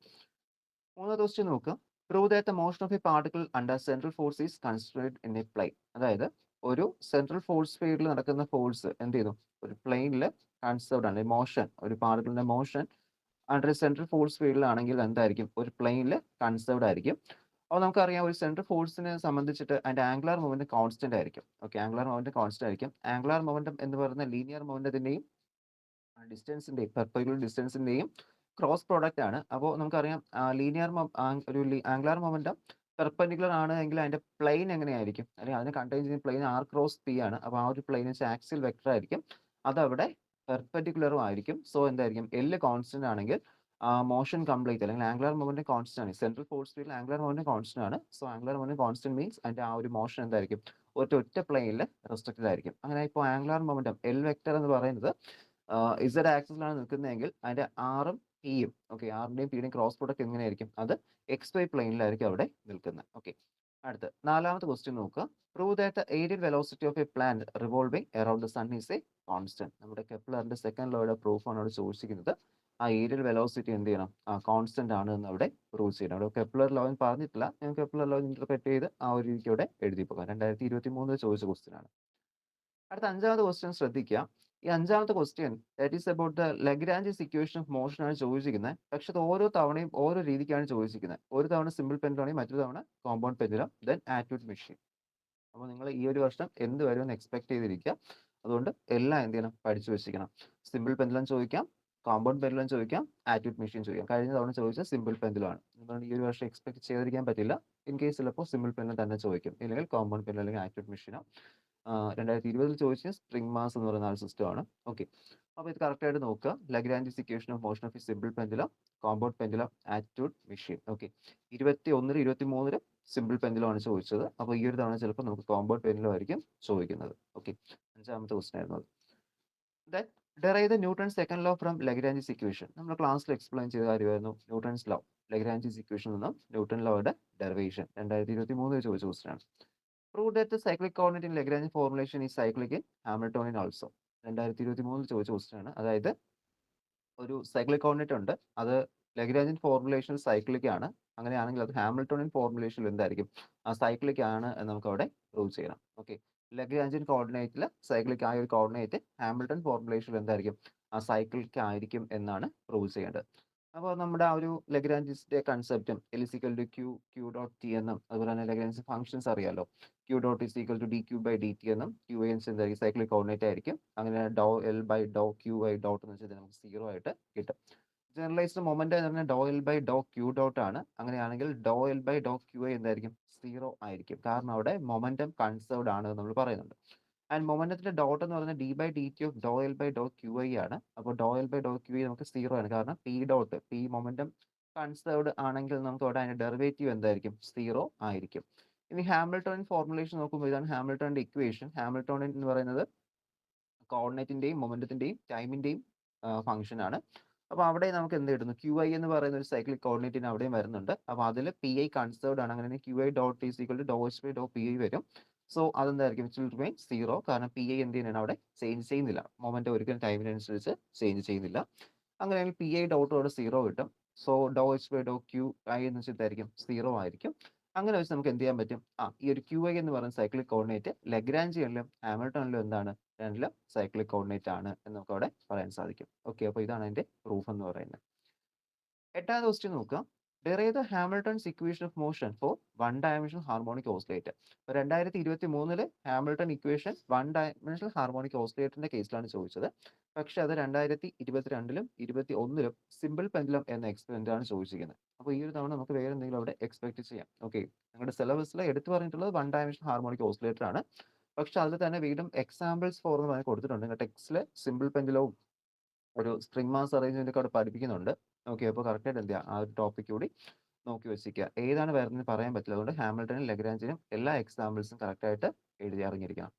മൂന്നാമത്തെ ക്വസ്റ്റ്യൻ നോക്കുക. Prove that the motion of a particle under central force is considered in a plane. അതായത് ഒരു സെൻട്രൽ ഫോഴ്സ് ഫീൽഡിൽ നടക്കുന്ന ഫോഴ്സ് എന്ത് ചെയ്തു, ഒരു പ്ലെയിനിൽ കൺസേർവ്ഡ് ആണ്. മോഷൻ, ഒരു പാർട്ടിക്കിളിന്റെ മോഷൻ അണ്ടർ സെൻട്രൽ ഫോഴ്സ് ഫീൽഡിലാണെങ്കിൽ എന്തായിരിക്കും, ഒരു പ്ലെയിനിൽ കൺസേർവ്ഡ് ആയിരിക്കും. അപ്പോൾ നമുക്കറിയാം ഒരു സെൻട്രൽ ഫോഴ്സിനെ സംബന്ധിച്ചിട്ട് അതിന്റെ ആംഗുലാർ മൊമെന്റ് കോൺസ്റ്റന്റ് ആയിരിക്കും. ഓക്കെ, ആംഗുലാർ മൊമെന്റ് കോൺസ്റ്റന്റ് ആയിരിക്കും. ആംഗുലാർ മൊമെന്റം എന്ന് പറയുന്ന ലീനിയർ മൊമെന്റത്തിന്റെയും ഡിസ്റ്റൻസിന്റെയും പെർപെൻഡിക്കുലർ ഡിസ്റ്റൻസിന്റെയും ക്രോസ് പ്രോഡക്റ്റ് ആണ്. അപ്പോൾ നമുക്കറിയാം ലീനിയർ ഒരു ആംഗുലാർ മൊമെന്റം പെർപെൻഡിക്കുലർ ആണ് എങ്കിൽ അതിന്റെ പ്ലെയിൻ എങ്ങനെയായിരിക്കും, അല്ലെങ്കിൽ അതിനെ കണ്ടെയ്ൻ ചെയ്യുന്ന പ്ലെയിൻ ആർ ക്രോസ് പി ആണ്. അപ്പോൾ ആ ഒരു പ്ലെയിൻ വെച്ചാൽ ആക്സിയൽ വെക്ടർ ആയിരിക്കും, അതവിടെ പെർപെൻഡിക്കുലറും ആയിരിക്കും. സോ എന്തായിരിക്കും, എൽ കോൺസ്റ്റന്റ് ആണെങ്കിൽ മോഷൻ കംപ്ലീറ്റ് അല്ലെങ്കിൽ ആംഗുലാർ മൊമെന്റ് കോൺസ്റ്റന്റ് ആണ്. സെൻട്രൽ ഫോഴ്സ് ഫീൽഡിൽ ആംഗുലാർ മൊമെന്റ് കോൺസ്റ്റന്റ് ആണ്. So angular moment constant means അതിന്റെ ആ ഒരു മോഷൻ എന്തായിരിക്കും, ഒറ്റ പ്ലെയിനിൽ റെസ്ട്രിക്റ്റഡ് ആയിരിക്കും. അങ്ങനെ ഇപ്പോൾ ആംഗുലാർ മൊമെന്റം എൽ വെക്ടർ എന്ന് പറയുന്നത് ഇസഡ് ആക്സിസിലാണ് നിൽക്കുന്നതെങ്കിൽ അതിന്റെ ആറും പിയും, ഓക്കെ, ആറിന്റെയും പിയുടെയും ക്രോസ് പ്രൊഡക്റ്റ് എങ്ങനെയായിരിക്കും, അത് എക്സ് വൈ പ്ലെയിനിലായിരിക്കും അവിടെ നിൽക്കുന്നത്. ഓക്കെ, അടുത്ത് നാലാമത്തെ ക്വസ്റ്റ്യൻ നോക്കുക. Prove that the areal velocity of a plant revolving around the sun is a constant. നമ്മുടെ കെപ്ലറിന്റെ സെക്കൻഡ് ലോയുടെ പ്രൂഫാണ് അവിടെ ചോദിച്ചിരിക്കുന്നത്. ആ ഏരിയൽ വെലോസിറ്റി എന്ത് ചെയ്യണം, കോൺസ്റ്റന്റ് ആണ് എന്ന് അവിടെ പ്രൂവ് ചെയ്യണം. അവിടെ കെപ്ലർ ലോ പറഞ്ഞിട്ടില്ല, ഞാൻ കെപ്ലർ ലോ ഇന്റർപ്രറ്റ് ചെയ്ത് ആ ഒരു രീതിക്ക് അവിടെ എഴുതി പോകാം. 2023 ചോദിച്ച ക്വസ്റ്റ്യൻ ആണ്. അടുത്ത അഞ്ചാമത്തെ ക്വസ്റ്റ്യൻ ശ്രദ്ധിക്കുക. ഈ അഞ്ചാമത്തെ question that is about the ലഗ്രാഞ്ചിസ് equation of motion ആണ് ചോദിച്ചിരിക്കുന്നത്. പക്ഷെ അത് ഓരോ തവണയും ഓരോ രീതിക്കാണ് ചോദിച്ചിരിക്കുന്നത്. ഒരു തവണ സിമ്പിൾ പെൻഡുലം, മറ്റൊരു തവണ കോമ്പൗണ്ട് പെൻഡുലം, ദെൻ ആറ്റ്യൂഡ് മെഷീൻ. അപ്പോൾ നിങ്ങൾ ഈ ഒരു വർഷം എന്ത് വരുമെന്ന് എക്സ്പെക്ട് ചെയ്തിരിക്കുക. അതുകൊണ്ട് എല്ലാം എന്ത് ചെയ്യണം, പഠിച്ചു വെച്ചിരിക്കണം. സിമ്പിൾ പെൻഡുലം ചോദിക്കാം, കോമ്പൗണ്ട് പെൻഡുലം ചോദിക്കാം, ആറ്റ്യൂഡ് മെഷീൻ ചോദിക്കാം. കഴിഞ്ഞ തവണ ചോദിച്ച സിമ്പിൾ പെൻഡുലം ആണ്. അതുകൊണ്ട് ഈ ഒരു വർഷം എക്സ്പെക്ട് ചെയ്തിരിക്കാൻ പറ്റില്ല. ഇൻ കേസ് ചിലപ്പോൾ സിമ്പിൾ പെൻഡുലം തന്നെ ചോദിക്കും, ഇല്ലെങ്കിൽ കോമ്പൗണ്ട് പെൻഡുലം അല്ലെങ്കിൽ ആറ്റ്യൂഡ് മെഷീനോ. 2020 ചോദിച്ച സ്പ്രിംഗ് മാസ് എന്ന് പറയുന്ന ഒരു സിസ്റ്റം ആണ്. ഓക്കെ, അപ്പോൾ ഇത് കറക്റ്റ് ആയിട്ട് നോക്കുക. ലഗ്രാഞ്ചിസ് equation of motion of A simple pendulum, compound pendulum, ആറ്റ്യൂഡ് machine. Okay, 21 23 simple pendulum ആണ് ചോദിച്ചത്. അപ്പോൾ ഈ ഒരു തവണ ചിലപ്പോൾ നമുക്ക് കോമ്പൗണ്ട് പെൻഡുലം ആയിരിക്കും ചോദിക്കുന്നത്. ഓക്കെ, അഞ്ചാമത്തെ ക്വസ്റ്റൻ ആയിരുന്നു അത്. Then derive the newton second law from ലഗ്രാഞ്ചിസ് equation. നമ്മൾ ക്ലാസ്സിൽ എക്സ്പ്ലെയിൻ ചെയ്ത കാര്യമായിരുന്നു ന്യൂട്ടൺസ് ലോ. ലഗ്രാഞ്ചിസ് ഇക്വേഷൻ നിന്നും ന്യൂട്ടൺ ലോയുടെ ഡെറിവേഷൻ 2023 ചോദിച്ച ക്വസ്റ്റൻ ആണ്. Prove that the cyclic coordinate in Lagrange formulation is cyclic in Hamiltonian also. 2023 ചോദിച്ച ക്വസ്റ്റൻ ആണ്. അതായത് ഒരു സൈക്ലിക് കോർഡിനേറ്റ് ഉണ്ട്, അത് ലഗ്രാഞ്ചിയൻ ഫോർമുലേഷൻ സൈക്ലിക് ആണ്. അങ്ങനെയാണെങ്കിൽ അത് ഹാമിൽട്ടോണിയൻ ഫോർമുലേഷനിൽ എന്തായിരിക്കും, ആ സൈക്ലിക് ആണ് എന്ന് നമുക്ക് അവിടെ പ്രൂവ് ചെയ്യണം. ഓക്കെ, ലഗ്രാഞ്ചിയൻ കോർഡിനേറ്റിൽ സൈക്ലിക് ആയ ഒരു കോർഡിനേറ്റ് ഹാമിൽട്ടൺ ഫോർമുലേഷനിൽ എന്തായിരിക്കും, ആ സൈക്ലിക് ആയിരിക്കും എന്നാണ് പ്രൂവ് ചെയ്യേണ്ടത്. അപ്പോൾ നമ്മുടെ ആ ഒരു ലഗ്രാഞ്ചിന്റെ കൺസെപ്റ്റും L is equal to Q Q dot T എന്നും അതുപോലെ തന്നെ ലഗ്രാഞ്ച് ഫംഗ്ഷൻസ് അറിയാലോ. Q dot is equal to D Q by D T എന്നും ക്യൂ എൻസ് എന്തായിരിക്കും സൈക്ലിക് കോർഡിനേറ്റ് ആയിരിക്കും. അങ്ങനെ do L by Dr Q by dot എന്ന് വെച്ചാൽ നമുക്ക് 0 ആയിട്ട് കിട്ടും. ജനറലൈസ്ഡ് മൊമെന്റ് എന്ന് പറഞ്ഞാൽ do L by Dr Q dot ആണ്. അങ്ങനെയാണെങ്കിൽ do L by Dr Q I എന്തായിരിക്കും 0 ആയിരിക്കും. കാരണം അവിടെ മൊമെന്റം കൺസേർവ്ഡ് ആണ് എന്ന് നമ്മൾ പറയുന്നുണ്ട്. ആൻഡ് മൊമെന്റത്തിന്റെ ഡോട്ട് എന്ന് പറയുന്നത് D by D T of do L by Dr Q I ആണ്. അപ്പോൾ do L by Dr Q I നമുക്ക് 0 ആണ്. കാരണം P dot P momentum conserved ആണെങ്കിൽ നമുക്ക് അവിടെ അതിന്റെ ഡെറിവേറ്റീവ് എന്തായിരിക്കും 0 ആയിരിക്കും. ഇനി ഹാമിൽട്ടൺ ഫോർമുലേഷൻ നോക്കുമ്പോൾ ഇതാണ് ഹാമിൽട്ടണിന്റെ ഇക്വേഷൻ. ഹാമിൽട്ടൺ എന്ന് പറയുന്നത് കോർഡിനേറ്റിന്റെയും മൊമെന്റത്തിന്റെയും ടൈമിന്റെയും ഫംഗ്ഷൻ ആണ്. അപ്പോൾ അവിടെ നമുക്ക് എന്ത് കിട്ടുന്നു, ക്യൂ ഐ എന്ന് പറയുന്ന ഒരു സൈക്ലിക് കോർഡിനേറ്റിന് അവിടെയും വരുന്നുണ്ട്. അപ്പോൾ അതിൽ പി ഐ കൺസേർവ്ഡ് ആണ്. അങ്ങനെ Q I dot is equal to do H by do P I വരും. സോ അതെന്തായിരിക്കും വിച്ച് വിൽ റിമെയിൻ 0. കാരണം പി ഐ എന്ത് ചെയ്യുന്നതാണ് അവിടെ ചേഞ്ച് ചെയ്യുന്നില്ല. മൊമെന്റ് ഒരിക്കലും ടൈമിനനുസരിച്ച് ചേഞ്ച് ചെയ്യുന്നില്ല. അങ്ങനെയാണെങ്കിൽ പി ഐ ഡോട്ട് അവിടെ 0 കിട്ടും. So doh H by Dr Q i എന്ന് വെച്ചിട്ടായിരിക്കും 0 ആയിരിക്കും. അങ്ങനെ വെച്ച് നമുക്ക് എന്ത് ചെയ്യാൻ പറ്റും, ഈ ഒരു ക്യൂ ഐ എന്ന് പറയുന്ന സൈക്ലിക് കോർഡിനേറ്റ് ലഗ്രാഞ്ചിയനിലും ഹാമിൽട്ടണിലും എന്താണ്, രണ്ടിലും സൈക്ലിക് കോർഡിനേറ്റ് ആണ് എന്ന് നമുക്ക് അവിടെ പറയാൻ സാധിക്കും. ഓക്കെ, അപ്പോൾ ഇതാണ് അതിന്റെ പ്രൂഫ് എന്ന് പറയുന്നത്. എട്ടാമത്തെ ക്വസ്റ്റ്യൻ നോക്കുക. Derive the Hamilton's equation of motion for one dimensional harmonic oscillator. 2023 Hamilton equation one dimensional harmonic ഓസിലേറ്ററിന്റെ കേസിലാണ് ചോദിച്ചത്. പക്ഷെ അത് 2022ലും 2021ലും സിമ്പിൾ പെൻഡുലം എന്ന എക്സ്പെരിമെന്റാണ് ചോദിച്ചിരിക്കുന്നത്. അപ്പോൾ ഈ ഒരു തവണ നമുക്ക് വേറെ എന്തെങ്കിലും അവിടെ എക്സ്പെക്ട് ചെയ്യാം. ഓക്കെ, നിങ്ങളുടെ സിലബസിൽ എടുത്തു പറഞ്ഞിട്ടുള്ളത് വൺ ഡയമെൻഷണൽ ഹാർമോണിക് ഓസിലേറ്റർ ആണ്. പക്ഷെ അതിൽ തന്നെ വീണ്ടും എക്സാമ്പിൾസ് ഫോർ എന്ന് പറഞ്ഞ് കൊടുത്തിട്ടുണ്ട്. ടെക്സ്റ്റിൽ സിമ്പിൾ പെൻഡുലവും ഒരു സ്ട്രിംഗ് മാസ് അറേഞ്ച്മെന്റ് ഒക്കെ അവിടെ പഠിപ്പിക്കുന്നുണ്ട്. ഓക്കെ, അപ്പോൾ കറക്റ്റായിട്ട് എന്ത് ചെയ്യുക, ആ ഒരു ടോപ്പിക് കൂടി നോക്കി വെച്ചിരിക്കുക. ഏതാണ് വരുന്നത് പറയാൻ പറ്റില്ല. അതുകൊണ്ട് ഹാമിൽട്ടനും ലഗ്രാഞ്ചിനും എല്ലാ എക്സാമ്പിൾസും കറക്റ്റായിട്ട് എഴുതി അറിഞ്ഞിരിക്കണം.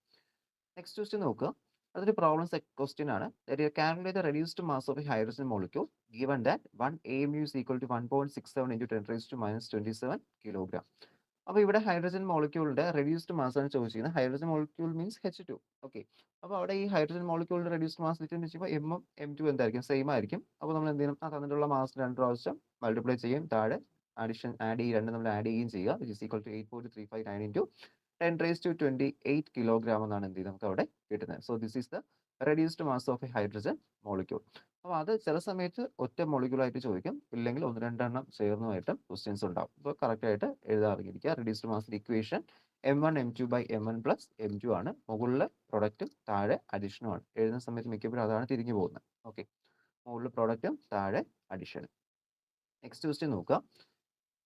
നെക്സ്റ്റ് ക്വസ്റ്റ്യൻ നോക്കുക. അതൊരു പ്രോബ്ലം ക്വസ്റ്റ്യൻ ആണ്. Calculate the reduced mass of a hydrogen molecule given that 1 AMU is equal to 1.67 into 10 raised to minus 27 kilogram. അപ്പോൾ ഇവിടെ ഹൈഡ്രജൻ മോളിക്യൂളിന്റെ റെഡ്യൂസ്ഡ് മാസ് ആണ് ചോദിച്ചിരിക്കുന്നത്. Hydrogen molecule means H2. Okay, അപ്പോൾ അവിടെ ഈ ഹൈഡ്രജൻ മോളിക്യൂളിന്റെ റെഡ്യൂസ്ഡ് മാസ് എന്ന് വെച്ചാൽ എമ്മും M2 എന്തായിരിക്കും, സെയിം ആയിരിക്കും. അപ്പോൾ നമ്മൾ എന്ത് ചെയ്യണം, ആ തന്നിട്ടുള്ള മാസ് 2 പ്രാവശ്യം മൾട്ടിപ്ലൈ ചെയ്യും. താഴെ ആഡ് ഈ രണ്ട് നമ്മൾ ആഡ് ചെയ്യുകയും ചെയ്യുക. Which is equal to 8.359 into 10 raised to 28 kilogram എന്നാണ് എന്ത് ചെയ്യുന്നത് നമുക്ക് അവിടെ കിട്ടുന്നത്. So this is the reduced mass of a hydrogen molecule. അപ്പോൾ അത് ചില സമയത്ത് ഒറ്റ മോളിക്യൂൾ ആയിട്ട് ചോദിക്കും, ഇല്ലെങ്കിൽ 1-2 ചേർന്നുമായിട്ടും ക്വസ്റ്റ്യൻസ് ഉണ്ടാവും. അപ്പോൾ കറക്റ്റ് ആയിട്ട് എഴുതാൻ അറിഞ്ഞിരിക്കുക. റെഡ്യൂസ്ഡ് മാസിന്റെ equation M1 M2 by M1 plus M2 ആണ്. മുകളിൽ പ്രൊഡക്റ്റും താഴെ അഡീഷനും ആണ്. എഴുതുന്ന സമയത്ത് മിക്കപ്പോഴും അതാണ് തിരിഞ്ഞു പോകുന്നത്. ഓക്കെ, മുകളിൽ പ്രൊഡക്റ്റും താഴെ അഡീഷനും. നെക്സ്റ്റ് ക്വസ്റ്റ്യൻ നോക്കുക.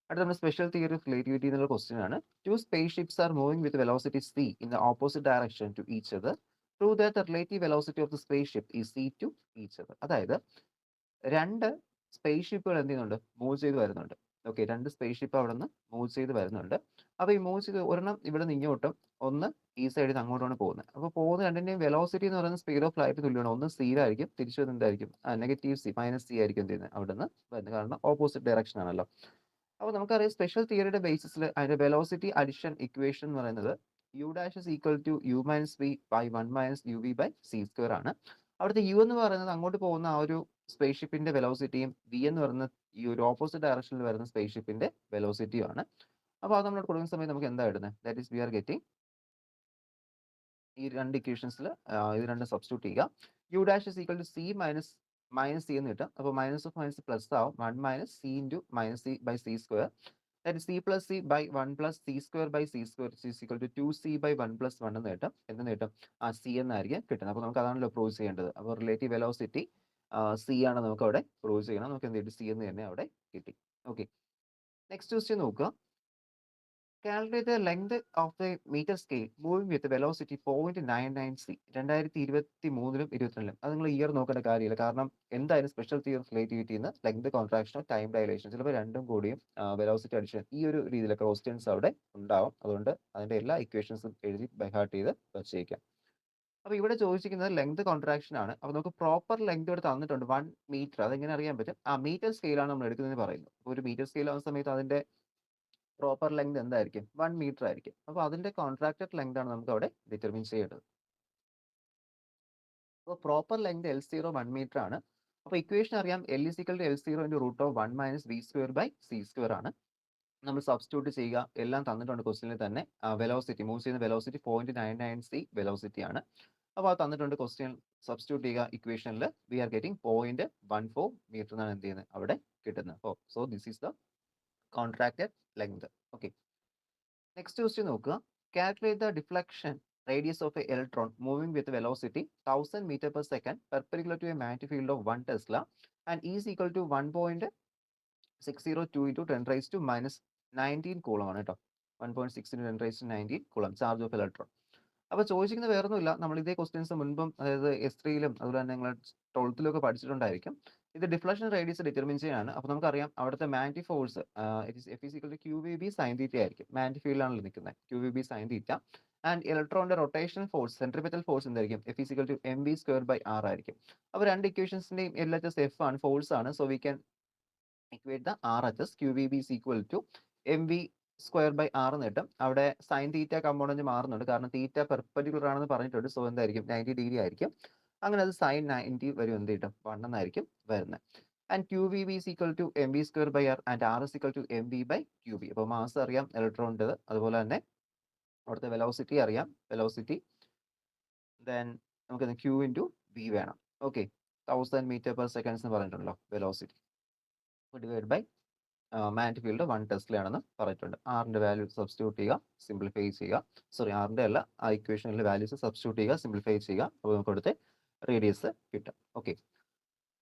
അടുത്ത നമ്മുടെ സ്പെഷ്യൽ തിയറി ഓഫ് റിലേറ്റിവിറ്റി എന്നുള്ള ക്വസ്റ്റ്യൻ ആണ്. Two space ships are moving with velocity c in the opposite direction to each other. Prove that the relative velocity of the space ship is c to each other. അതായത് രണ്ട് സ്പേസ് ഷിപ്പുകൾ എന്ത് ചെയ്യുന്നുണ്ട്, മൂവ് ചെയ്ത് വരുന്നുണ്ട്. ഓക്കെ, രണ്ട് സ്പേസ് ഷിപ്പ് അവിടെ നിന്ന് മൂവ് ചെയ്ത് വരുന്നുണ്ട്. അപ്പോൾ ഈ മൂവ് ചെയ്ത് ഒരെണ്ണം ഇവിടെ നിന്ന് ഇങ്ങോട്ടും ഒന്ന് ഈ സൈഡിൽ നിന്ന് അങ്ങോട്ടാണ് പോകുന്നത്. അപ്പോൾ പോകുന്ന രണ്ടിന്റെയും വെലോസിറ്റി എന്ന് പറയുന്നത് സ്പീഡ് ഓഫ് ലൈറ്റ് തുല്യമാണ്. ഒന്ന് c-യിലായിരിക്കും, തിരിച്ചു വരുന്നത് എന്തായിരിക്കും, നെഗറ്റീവ് c -c ആയിരിക്കും എന്ത് ചെയ്യുന്നത് അവിടെ നിന്ന് വരുന്നത്. കാരണം ഓപ്പോസിറ്റ് ഡയറക്ഷൻ ആണല്ലോ. അപ്പോൾ നമുക്കറിയാം സ്പെഷ്യൽ തിയറിയുടെ ബേസിസിൽ അതിന്റെ വെലോസിറ്റി അഡിഷൻ ഇക്വേഷൻ എന്ന് പറയുന്നത് u dash is equal to u minus v by 1 minus uv by c square ആണ്. അവിടുത്തെ u എന്ന് പറയുന്നത് അങ്ങോട്ട് പോകുന്ന ആ ഒരു സ്പേസ് ഷിപ്പിന്റെ വെലോസിറ്റിയും v എന്ന് പറയുന്ന ഈ ഒരു ഓപ്പോസിറ്റ് ഡയറക്ഷനിൽ വരുന്ന സ്പേസ് ഷിപ്പിന്റെ വെലോസിറ്റിയും ആണ്. അപ്പോൾ അത് നമ്മൾ കൊടുക്കുന്ന സമയത്ത് നമുക്ക് എന്താ ഇടുന്നത്, that is we are getting ഈ രണ്ട് ഇക്വേഷൻസിൽ ഇത് രണ്ടും സബ്സ്റ്റിറ്റ്യൂട്ട് ചെയ്യുക. U dash is equal to c minus c എന്ന് കിട്ടും. അപ്പോൾ മൈനസ് ഓഫ് മൈനസ് പ്ലസ് ആവും. 1 minus c into minus c by c square, that c plus c by 1 plus c square by c square is equal to 2c by 1 plus 1 എന്ന് കിട്ടും. എന്തെന്ന് കിട്ടും, സി എന്നായിരിക്കും കിട്ടുന്നത്. അപ്പോൾ നമുക്ക് അതാണല്ലോ പ്രൂവ് ചെയ്യേണ്ടത്. അപ്പോൾ റിലേറ്റീവ് വെലോസിറ്റി സി ആണ് നമുക്ക് അവിടെ പ്രൂവ് ചെയ്യണം. നമുക്ക് എന്ത് കിട്ടും, സി എന്ന് തന്നെ അവിടെ കിട്ടി. ഓക്കെ, നെക്സ്റ്റ് ക്വസ്റ്റ്യൻ നോക്കുക. Calculate the length of the meter scale moving with velocity 0.99c. 2023ലും 2022ലും. അത് നിങ്ങൾ ഇയർ നോക്കേണ്ട കാര്യമില്ല. കാരണം എന്തായാലും സ്പെഷ്യൽ തിയറി ഓഫ് റിലേറ്റിവിറ്റി എന്ന് ലെങ്ത് കോൺട്രാക്ഷനോ ടൈം ഡയലേഷൻ ചിലപ്പോൾ രണ്ടും കൂടിയും വെലോസിറ്റി അഡിഷൻ ഈ ഒരു രീതിയിലൊക്കെ ക്വസ്റ്റ്യൻസ് അവിടെ ഉണ്ടാവും. അതുകൊണ്ട് അതിന്റെ എല്ലാ ഇക്വേഷൻസും എഴുതി ബൈഹാർട്ട് ചെയ്ത് വെച്ചേക്കാം. അപ്പോൾ ഇവിടെ ചോദിച്ചിരിക്കുന്നത് ലെങ്ത് കോൺട്രാക്ഷൻ ആണ്. അപ്പോൾ നമുക്ക് പ്രോപ്പർ ലെങ്ത് ഇവിടെ തന്നിട്ടുണ്ട് 1 മീറ്റർ. അതെങ്ങനെ അറിയാൻ പറ്റും, മീറ്റർ സ്കെയിലാണ് നമ്മൾ എടുക്കുന്നതെന്ന് പറയുന്നത്. അപ്പോൾ ഒരു മീറ്റർ സ്കെയിൽ ആവുന്ന സമയത്ത് അതിന്റെ പ്രോപ്പർ ലെങ്ത് എന്തായിരിക്കും, 1 മീറ്റർ ആയിരിക്കും. അപ്പോൾ അതിന്റെ കോൺട്രാക്റ്റഡ് ലെങ്ത് ആണ് നമുക്ക് അവിടെ ഡിറ്റർമിൻ ചെയ്യേണ്ടത്. അപ്പോൾ പ്രോപ്പർ ലെങ്ത് L0 1 മീറ്റർ ആണ്. അപ്പോൾ ഇക്വേഷൻ അറിയാം, L is equal to L0 into root of 1 minus v square by c square ആണ്. നമ്മൾ സബ്സ്റ്റിറ്റ്യൂട്ട് ചെയ്യുക. എല്ലാം തന്നിട്ടുണ്ട് ക്വസ്റ്റ്യനിൽ തന്നെ. വെലോസിറ്റി മൂവ് ചെയ്യുന്ന വെലോസിറ്റി 0.99c വെലോസിറ്റി ആണ്. അപ്പോൾ അത് തന്നിട്ടുണ്ട് ക്വസ്റ്റ്യൻ സബ്സ്റ്റിറ്റ്യൂട്ട് ചെയ്യുക. ഇക്വേഷനിൽ വി ആർ ഗെറ്റിംഗ് 0.14 മീറ്റർ എന്നാണ് എന്ത് ചെയ്യുന്നത് അവിടെ കിട്ടുന്നത്. So this is the contracted length. Okay, next question നോക്കുക. Calculate the deflection radius of a electron moving with velocity 1000 meter per second perpendicular to a magnetic field of 1 Tesla and is equal to 1.602 into 10 raised to minus 19 coulomb ആണ് കേട്ടോ. 1.6 into 10 raised to 19 coulomb charge of electron. അപ്പോൾ ചോദിച്ചിരിക്കുന്നത് വേറൊന്നുമില്ല, നമ്മൾ ഇതേ ക്വസ്റ്റ്യൻസ് മുൻപും അതായത് S3യിലും അതുപോലെ തന്നെ നിങ്ങൾ 12ലും ഒക്കെ പഠിച്ചിട്ടുണ്ടായിരിക്കും. ഇത് ഡിഫ്ലക്ഷൻ റേഡിയസ് ഡിറ്റർമിൻ ചെയ്യാനാണ്. അപ്പോൾ നമുക്കറിയാം അവിടുത്തെ magnetic force QVB sine theta ആയിരിക്കും. മാഗ്നറ്റിക് ഫീൽഡിലാണല്ലോ നിൽക്കുന്നത്, QVB സൈൻ തീറ്റ. ആൻഡ് ഇലക്ട്രോണിന്റെ റൊട്ടേഷണൽ ഫോഴ്സ് സെൻട്രിപെറ്റൽ ഫോഴ്സ് എന്തായിരിക്കും? F=mv²/r ആയിരിക്കും. അപ്പോൾ രണ്ട് ഇക്വേഷൻസിന്റെയും LHS F ആണ്, ഫോഴ്സ് ആണ്. So we can equate the RHS QVB is equal to mv²/r എന്ന് കിട്ടും. അവിടെ സൈൻ തീറ്റ കമ്പോണന്റ് മാറുന്നുണ്ട്, കാരണം തീറ്റ പെർപെൻഡിക്കുലർ ആണെന്ന് പറഞ്ഞിട്ടുണ്ട്. സോ എന്തായിരിക്കും? 90 ഡിഗ്രി ആയിരിക്കും. അങ്ങനെ അത് സൈൻ 90 വരും, എന്ത് കിട്ടും? 1 എന്നായിരിക്കും വരുന്നത്. And QVB is equal to mv²/r and R is equal to mv/qb. അപ്പോൾ മാസ് അറിയാം ഇലക്ട്രോണിൻ്റെത്, അതുപോലെ തന്നെ അവിടുത്തെ വെലോസിറ്റി അറിയാം, വെലോസിറ്റി ദെൻ നമുക്ക് Q ഇൻറ്റു V വേണം. ഓക്കെ, 1000 മീറ്റർ പെർ സെക്കൻഡ്സ് എന്ന് പറഞ്ഞിട്ടുണ്ടല്ലോ velocity, divide by magnetic field 1 tesla ആണെന്ന് പറഞ്ഞിട്ടുണ്ട്. ആറിന്റെ വാല്യൂ സബ്സ്റ്റിറ്റ്യൂട്ട് ചെയ്യുക, സിംപ്ലിഫൈ ചെയ്യുക. സോറി, ആറിന്റെ അല്ല, ആ ഇക്വേഷനിലെ വാല്യൂസ് സബ്സ്റ്റിറ്റ്യൂട്ട് ചെയ്യുക, സിംപ്ലിഫൈ ചെയ്യുക. അപ്പോൾ നമുക്ക് കൊടുത്ത് റേഡിയസ് കിട്ടും. ഓക്കെ,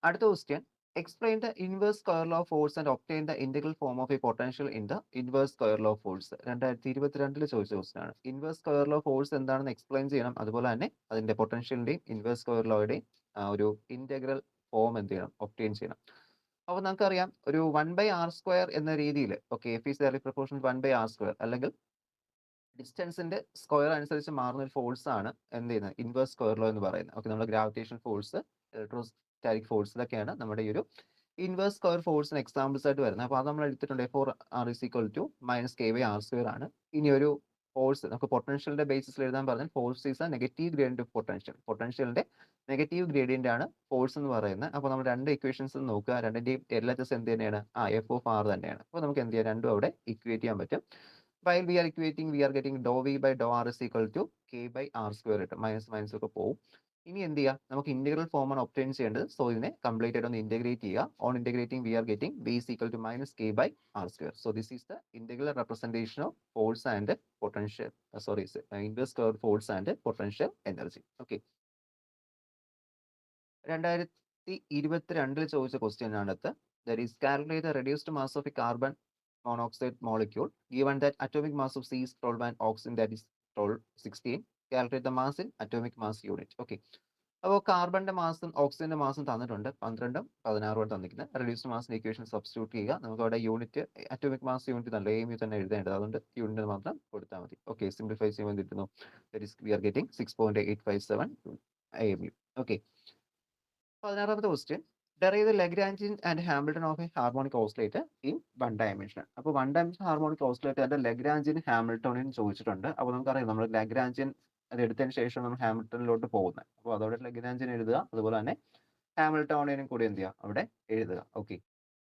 അടുത്ത question. Explain the inverse square law of force and obtain the integral form of a potential in the inverse square law of force. 2022 ചോദിച്ച ക്വസ്റ്റ്യൻ ആണ്. Inverse square law of force എന്താണെന്ന് എക്സ്പ്ലെയിൻ ചെയ്യണം, അതുപോലെ തന്നെ അതിന്റെ പൊട്ടൻഷ്യലിന്റെയും ഇൻവേഴ്സ് സ്ക്വയർ ലോയുടെയും ഒരു ഇന്റഗ്രൽ ഫോം എന്ത് ചെയ്യണം? ഒബ്റ്റെയിൻ ചെയ്യണം. അപ്പോൾ നമുക്കറിയാം ഒരു 1/r² എന്ന രീതിയിൽ, okay, F is directly proportional 1/r², അല്ലെങ്കിൽ ഡിസ്റ്റൻസിന്റെ സ്ക്വയർ അനുസരിച്ച് മാറുന്ന ഒരു ഫോഴ്സ് ആണ് എന്ത് ചെയ്യുന്നത്? ഇൻവേഴ്സ് സ്ക്വയർ ലോ എന്ന് പറയുന്നത്. ഓക്കെ, നമ്മുടെ ഗ്രാവിറ്റേഷൻ ഫോഴ്സ്, ഇലക്ട്രോസ്റ്റാറ്റിക് ഫോഴ്സ്, ഇതൊക്കെയാണ് നമ്മുടെ ഈ ഒരു ഇൻവേഴ്സ് സ്ക്വയർ ഫോഴ്സിന് എക്സാമ്പിൾസ് ആയിട്ട് വരുന്നത്. അപ്പോൾ അത് നമ്മൾ എടുത്തിട്ടുണ്ട്. F(r) is equal to -k/r² ആണ്. ഇനി ഒരു ഫോഴ്സ് നമുക്ക് പൊട്ടൻഷ്യലിന്റെ ബേസിസിൽ എഴുതാൻ പറഞ്ഞാൽ force is a negative gradient of potential. പൊട്ടൻഷ്യലിന്റെ നെഗറ്റീവ് ഗ്രേഡിയന്റ് ആണ് ഫോഴ്സ് എന്ന് പറയുന്നത്. അപ്പോൾ നമ്മൾ രണ്ട് ഇക്വേഷൻസ് നോക്കുക, രണ്ടിന്റെയും LHS എന്ത് തന്നെയാണ്? F(r) തന്നെയാണ്. അപ്പോൾ നമുക്ക് എന്ത് ചെയ്യാം? രണ്ടും അവിടെ ഇക്വേറ്റ് ചെയ്യാൻ പറ്റും. While we are equating, we are getting dou V by dou R is equal to k/r² കിട്ടും. മൈനസ് ഒക്കെ പോകും. ഇനി എന്ത് ചെയ്യുക? നമുക്ക് ഇന്റഗ്രൽ ഫോം ആണ് ഒബ്റ്റെയിൻ ചെയ്യേണ്ടത്. സോ ഇതിനെ കംപ്ലീറ്റ് ആയിട്ട് ഒന്ന് ഇന്റഗ്രേറ്റ് ചെയ്യുക. On integrating we are getting V is equal to -k/r². So this is the integral representation of force and potential, inverse square force and potential energy. Okay. 2022 ചോദിച്ച ക്വസ്റ്റ്യൻ ആണത്. That is, calculate the reduced mass of a carbon monoxide molecule given that atomic mass of C is 12 and oxygen that is 16. Calculate the mass in atomic mass unit. Okay. അപ്പോൾ കാർബണിന്റെ മാസും ഓക്സിജന്റെ മാസും തന്നിട്ടുണ്ട്, 12ഉം 16ഉം തന്നിരിക്കുന്നത്. റെഡ്യൂസ്ഡ് മാസിന്റെ ഇക്വേഷൻ സബ്സ്റ്റിറ്റ്യൂട്ട് ചെയ്യുക. നമുക്ക് അവിടെ യൂണിറ്റ് അറ്റോമിക് മാസ് യൂണിറ്റ് നല്ല AMU തന്നെ എഴുതേണ്ടത്, അതുകൊണ്ട് യൂണിറ്റ് മാത്രം കൊടുത്താൽ മതി. ഓക്കെ, സിംപ്ലിഫൈ ചെയ്യുമ്പോൾ കിട്ടുന്നു. That is we are getting 6.857 AMU. Okay, 16ാമത്തെ question. Derive the Lagrangian and Hamilton of a harmonic oscillator in one dimension. അപ്പോൾ വൺ ഡയമെൻഷൻ ഹാർമോണിക് ഓസിലേറ്ററിന്റെ ലഗ്രാഞ്ചിയൻ ഹാമിൽട്ടോണിയൻ ചോദിച്ചിട്ടുണ്ട്. അപ്പോൾ നമുക്കറിയാം നമ്മൾ ലഗ്രാഞ്ചിയൻ അത് എടുത്തതിന് ശേഷം നമ്മൾ ഹാമിൽട്ടണിലോട്ട് പോകുന്നത്. അപ്പോൾ അതോടെ ലഗ്രാഞ്ചിയൻ എഴുതുക, അതുപോലെ തന്നെ ഹാമിൽട്ടോണിയനും കൂടി എന്ത് ചെയ്യുക? അവിടെ എഴുതുക. ഓക്കെ,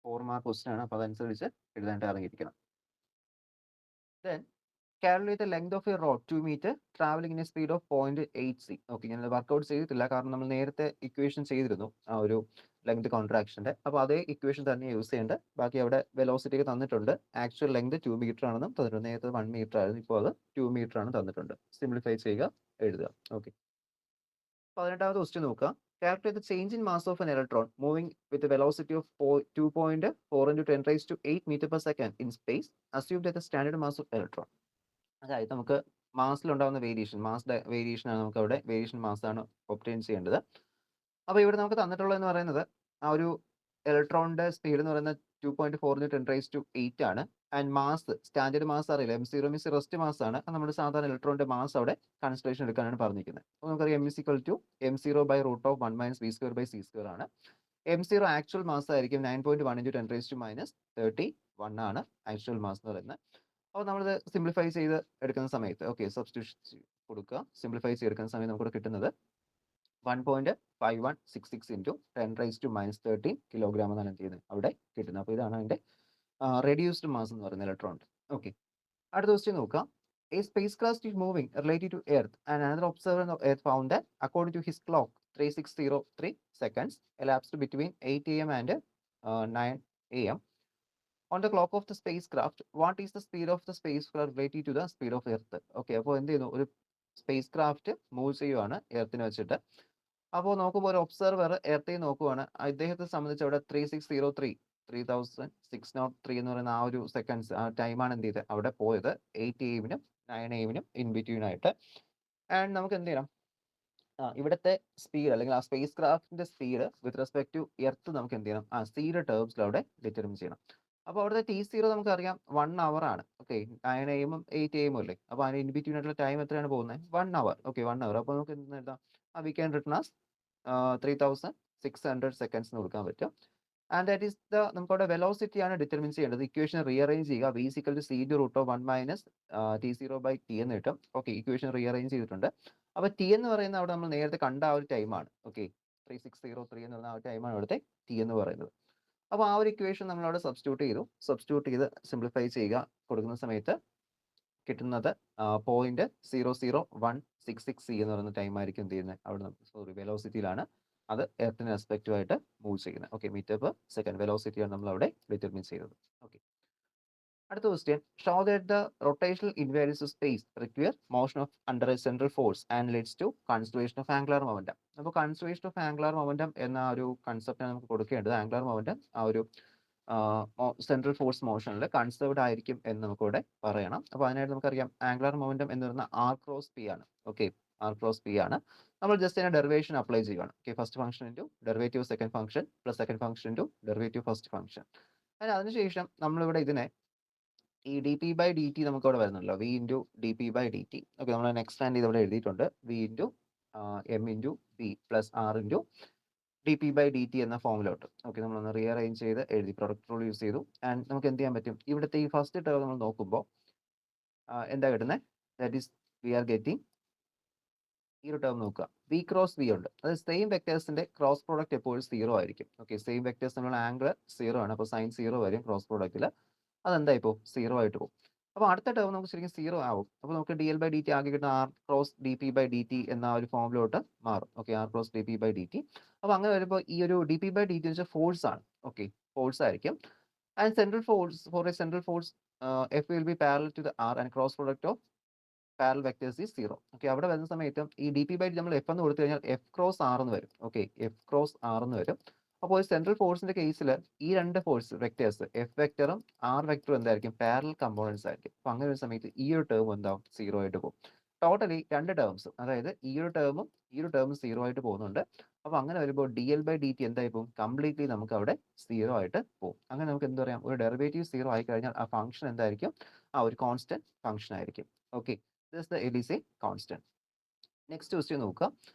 4 മാർക്ക് ക്വസ്റ്റ്യൻ ആണ്, അപ്പോൾ അതനുസരിച്ച് എഴുതാനായിട്ട് ഇറങ്ങിയിരിക്കണം. Then calculate the length of a rod 2 meter traveling in a speed of 0.8 c. Okay, ഞാൻ വർക്ക്ഔട്ട് ചെയ്തിട്ടില്ല, കാരണം നമ്മൾ നേരത്തെ ഇക്വേഷൻ ചെയ്തിരുന്നു ആ ഒരു ലെങ്ത് കോൺട്രാക്ഷന്റെ. അപ്പോൾ അതേ ഇക്വേഷൻ തന്നെ യൂസ് ചെയ്യേണ്ടത്. ബാക്കി അവിടെ വെലോസിറ്റി തന്നിട്ടുണ്ട്. ആക്ച്വൽ ലെങ്ത് 2 മീറ്റർ ആണെന്നും തന്നിട്ടുണ്ട്. നേരത്തെ 1 മീറ്റർ ആയിരുന്നു, ഇപ്പോൾ അത് 2 മീറ്റർ ആണ് തന്നിട്ടുണ്ട്. സിംപ്ലിഫൈ ചെയ്യുക, എഴുതുക. ഓക്കെ, 18ാമത്തെ ക്വസ്റ്റ്യൻ നോക്കുക. Calculate the change in mass of an electron moving with a velocity of 2.4 into 10 raised to 8 meter per second in space. Assume that the standard mass of electron. അതായത് നമുക്ക് മാസിലുണ്ടാകുന്ന വേരിയേഷൻ, വേരിയേഷൻ ആണ് നമുക്ക് അവിടെ വേരിയേഷൻ മാസ് ആണ് ഒബ്റ്റെയിൻ ചെയ്യേണ്ടത്. അപ്പോൾ ഇവിടെ നമുക്ക് തന്നിട്ടുള്ളതെന്ന് പറയുന്നത് ആ ഒരു ഇലക്ട്രോണിന്റെ സ്പീഡ് എന്ന് പറയുന്നത് 2.4 into 10 raised to 8 ആണ്. ആൻഡ് മാസ്, സ്റ്റാൻഡേർഡ് മാസ് അറിയില്ല, M0 മീൻസ് റെസ്റ്റ് മാസ് ആണ്. നമ്മുടെ സാധാരണ ഇലക്ട്രോണിന്റെ മാസ് അവിടെ കൺസിഡറേഷൻ എടുക്കാനാണ് പറഞ്ഞിരിക്കുന്നത്. അപ്പോൾ നമുക്കറിയാം M is equal to m0/√(1 - v²/c² ആണ്. M0 ആക്ച്വൽ മാസ് ആയിരിക്കും 9.1 into 10 raised to -31 ആണ് ആക്ച്വൽ മാസ് എന്ന് പറയുന്നത്. അപ്പോൾ നമ്മളിത് സിംപ്ലിഫൈ ചെയ്ത് എടുക്കുന്ന സമയത്ത്, ഓക്കെ, സബ്സ്റ്റിറ്റ്യൂഷൻ കൊടുക്കുക. സിംപ്ലിഫൈ ചെയ്തെടുക്കുന്ന സമയത്ത് നമുക്ക് കിട്ടുന്നത് 1.5166 into 10 raised to -13 കിലോഗ്രാം എന്നാണ് എന്ത് ചെയ്യുന്നത് അവിടെ കിട്ടുന്നത്. അപ്പോൾ ഇതാണ് അതിന്റെ റെഡ്യൂസ്ഡ് മാസ് എന്ന് പറയുന്നത് ഇലക്ട്രോൺ. ഓക്കെ, അടുത്ത ക്വസ്റ്റ്യൻ നോക്കാം. A spacecraft is moving related to Earth and another observer of Earth found that according to his clock 3603 seconds elapsed between 8 AM and 9 AM. On the clock of the spacecraft, what is the speed of the spacecraft relative to the speed of Earth? Okay, അപ്പോൾ എന്ത് ചെയ്യുന്നു, ഒരു സ്പേസ് ക്രാഫ്റ്റ് മൂവ് ചെയ്യുവാണ് എർത്തിനെ വെച്ചിട്ട്. അപ്പോൾ നോക്കുമ്പോൾ ഒരു ഒബ്സർവർ എർത്തിൽ നോക്കുവാണ്. അദ്ദേഹത്തെ സംബന്ധിച്ച് അവിടെ 3603 എന്ന് പറയുന്ന ആ ഒരു സെക്കൻഡ്സ് ആ ടൈമാണ് എന്ത് ചെയ്തത് അവിടെ പോയത് 8 AM 9 AM ഇൻ ബിറ്റ്വീൻ ആയിട്ട്. ആൻഡ് നമുക്ക് എന്ത് ചെയ്യണം, ഇവിടുത്തെ സ്പീഡ് അല്ലെങ്കിൽ ആ സ്പേസ് ക്രാഫ്റ്റിന്റെ speed with respect to Earth നമുക്ക് എന്ത് ചെയ്യണം, ആ സിയുടെ ടേംസിൽ അവിടെ ഡിറ്റർമിൻ ചെയ്യണം. അപ്പോൾ അവിടുത്തെ T0 നമുക്കറിയാം 1 അവർ ആണ്. ഓക്കെ, 9 AM 8 AM അല്ലേ. അപ്പോൾ അതിന് ഇൻ ബിറ്റ്വീൻ ആയിട്ടുള്ള ടൈം എത്രയാണ് പോകുന്നത്, 1 അവർ. ഓക്കെ, 1 അവർ. അപ്പോൾ നമുക്ക് എന്ത് എഴുതാം, we can written as 3600 seconds എന്ന് കൊടുക്കാൻ പറ്റും. ആൻഡ് ദാറ്റ് ഈസ് നമുക്കവിടെ വെലോസിറ്റി ആണ് ഡിറ്റർമിൻ ചെയ്യേണ്ടത്. ഇക്വേഷൻ റീഅറേഞ്ച് ചെയ്യുക. v = c/√1 - T0/t എന്ന് കിട്ടും. ഓക്കെ, ഇക്വേഷൻ റീഅറേഞ്ച് ചെയ്തിട്ടുണ്ട്. അപ്പോൾ ടി എന്ന് പറയുന്ന അവിടെ നമ്മൾ നേരത്തെ കണ്ട ആ ഒരു ടൈമാണ്. ഓക്കെ, 3603 എന്ന് പറയുന്ന ആ ഒരു ടൈമാണ് അവിടുത്തെ ടി എന്ന് പറയുന്നത്. അപ്പോൾ ആ ഒരു ഇക്വേഷൻ നമ്മൾ അവിടെ സബ്സ്റ്റിറ്റ്യൂട്ട് ചെയ്ത് സിംപ്ലിഫൈ ചെയ്യുക. കൊടുക്കുന്ന സമയത്ത് കിട്ടുന്നത് 0.00166 എന്ന് പറയുന്ന ടൈം ആയിരിക്കും എന്ത് ചെയ്യുന്നത് അവിടെ വെലോസിറ്റിയിലാണ് അത് എർത്തിന് റെസ്പെക്റ്റീവായിട്ട് മൂവ് ചെയ്യുന്നത്. ഓക്കെ, മീറ്റർ പെർ സെക്കൻഡ് വെലോസിറ്റിയാണ് നമ്മൾ അവിടെ ഡിറ്റർമിൻ ചെയ്തത്. ഓക്കെ, അടുത്ത question, show that the rotational invariance of space require motion of under a central force and leads to conservation of angular momentum. അപ്പോൾ കൺസർവേഷൻ ഓഫ് ആംഗുലർ മൊമെന്റം എന്ന ഒരു കൺസെപ്റ്റാണ് നമുക്ക് കൊടുക്കേണ്ടത്. ആംഗുലർ മൊമെന്റം ആ ഒരു സെൻട്രൽ ഫോഴ്സ് മോഷനിൽ കൺസേർവ്ഡ് ആയിരിക്കും എന്ന് നമുക്കിവിടെ പറയണം. അപ്പോൾ അതിനായിട്ട് നമുക്കറിയാം ആംഗുലർ മൊമെന്റം എന്ന് പറയുന്ന r×p ആണ്. ഓക്കെ, r×p ആണ്. നമ്മൾ ജസ്റ്റ് അതിനെ ഡെറിവേഷൻ അപ്ലൈ ചെയ്യുകയാണ്. Okay, first function into derivative second function plus second function into derivative first function. അതിനുശേഷം നമ്മളിവിടെ ഇതിനെ ഈ dp/dt നമുക്ക് അവിടെ വരുന്നുണ്ടല്ലോ, v ഇൻറ്റു dp/dt. ഓക്കെ, നമ്മൾ എക്സ്പാൻഡ് ചെയ്ത് ഇവിടെ എഴുതിയിട്ടുണ്ട്. v into m into p plus r into dp/dt എന്ന ഫോമിലോട്ട്. ഓക്കെ, നമ്മളൊന്ന് റീഅറേഞ്ച് ചെയ്ത് എഴുതി, പ്രൊഡക്റ്റ് റൂൾ യൂസ് ചെയ്തു. ആൻഡ് നമുക്ക് എന്ത് ചെയ്യാൻ പറ്റും, ഇവിടുത്തെ ഈ ഫസ്റ്റ് ടേം നമ്മൾ നോക്കുമ്പോൾ എന്താ കിട്ടുന്നത്, that is we are getting ഈ ഒരു ടേം നോക്കുക, v×v ഉണ്ട്. അത് സെയിം വെക്ടേഴ്സിന്റെ ക്രോസ് പ്രോഡക്റ്റ് എപ്പോഴും 0 ആയിരിക്കും. ഓക്കെ, സെയിം വെക്ടേഴ്സ് തമ്മിലുള്ള ആംഗിൾ 0 ആണ്. അപ്പോൾ സൈൻ 0 വരും ക്രോസ് പ്രോഡക്റ്റിൽ. അതെന്തായി പോകും, 0 ആയിട്ട് പോകും. അപ്പോൾ അടുത്ത ടേം നമുക്ക് ശരിക്കും 0 ആവും. അപ്പോൾ നമുക്ക് dl/dt ആകെ കിട്ടുന്ന r×dp/dt എന്ന ഒരു ഫോമിലോട്ട് മാറും. Okay, r×dp/dt. അപ്പോൾ അങ്ങനെ വരുമ്പോൾ ഈ ഒരു dp/dt എന്ന് വെച്ചാൽ ഫോഴ്സ് ആണ്. ഓക്കെ, ഫോഴ്സ് ആയിരിക്കും. And central force for A central force F will be parallel to the r and cross product of parallel vectors is 0. Okay, അവിടെ വരുന്ന സമയത്ത് ഈ dp/dt നമ്മൾ f എന്ന് കൊടുത്തു കഴിഞ്ഞാൽ f×r എന്ന് വരും. ഓക്കെ, f×r എന്ന് വരും. അപ്പോൾ സെൻട്രൽ ഫോഴ്സിന്റെ കേസിൽ ഈ രണ്ട് ഫോഴ്സ് വെക്ടേഴ്സ് എഫ് വെക്ടറും ആർ വെക്ടറും എന്തായിരിക്കും, പാരലൽ കമ്പോണൻസ് ആയിരിക്കും. അപ്പോൾ അങ്ങനെ ഒരു സമയത്ത് ഈ ഒരു ടേം എന്താവും, 0 ആയിട്ട് പോകും. ടോട്ടലി രണ്ട് ടേംസും, അതായത് ഈ ഒരു ടേമും 0 ആയിട്ട് പോകുന്നുണ്ട്. അപ്പോൾ അങ്ങനെ വരുമ്പോൾ dl/dt എന്തായി പോകും, കംപ്ലീറ്റ്ലി നമുക്ക് അവിടെ 0 ആയിട്ട് പോകും. അങ്ങനെ നമുക്ക് എന്താ പറയാം, ഒരു ഡെറിവേറ്റീവ് 0 ആയി കഴിഞ്ഞാൽ ആ ഫംഗ്ഷൻ എന്തായിരിക്കും, ആ ഒരു കോൺസ്റ്റന്റ് ഫംഗ്ഷൻ ആയിരിക്കും. Okay, this is the LHC constant. Next question നോക്കുക.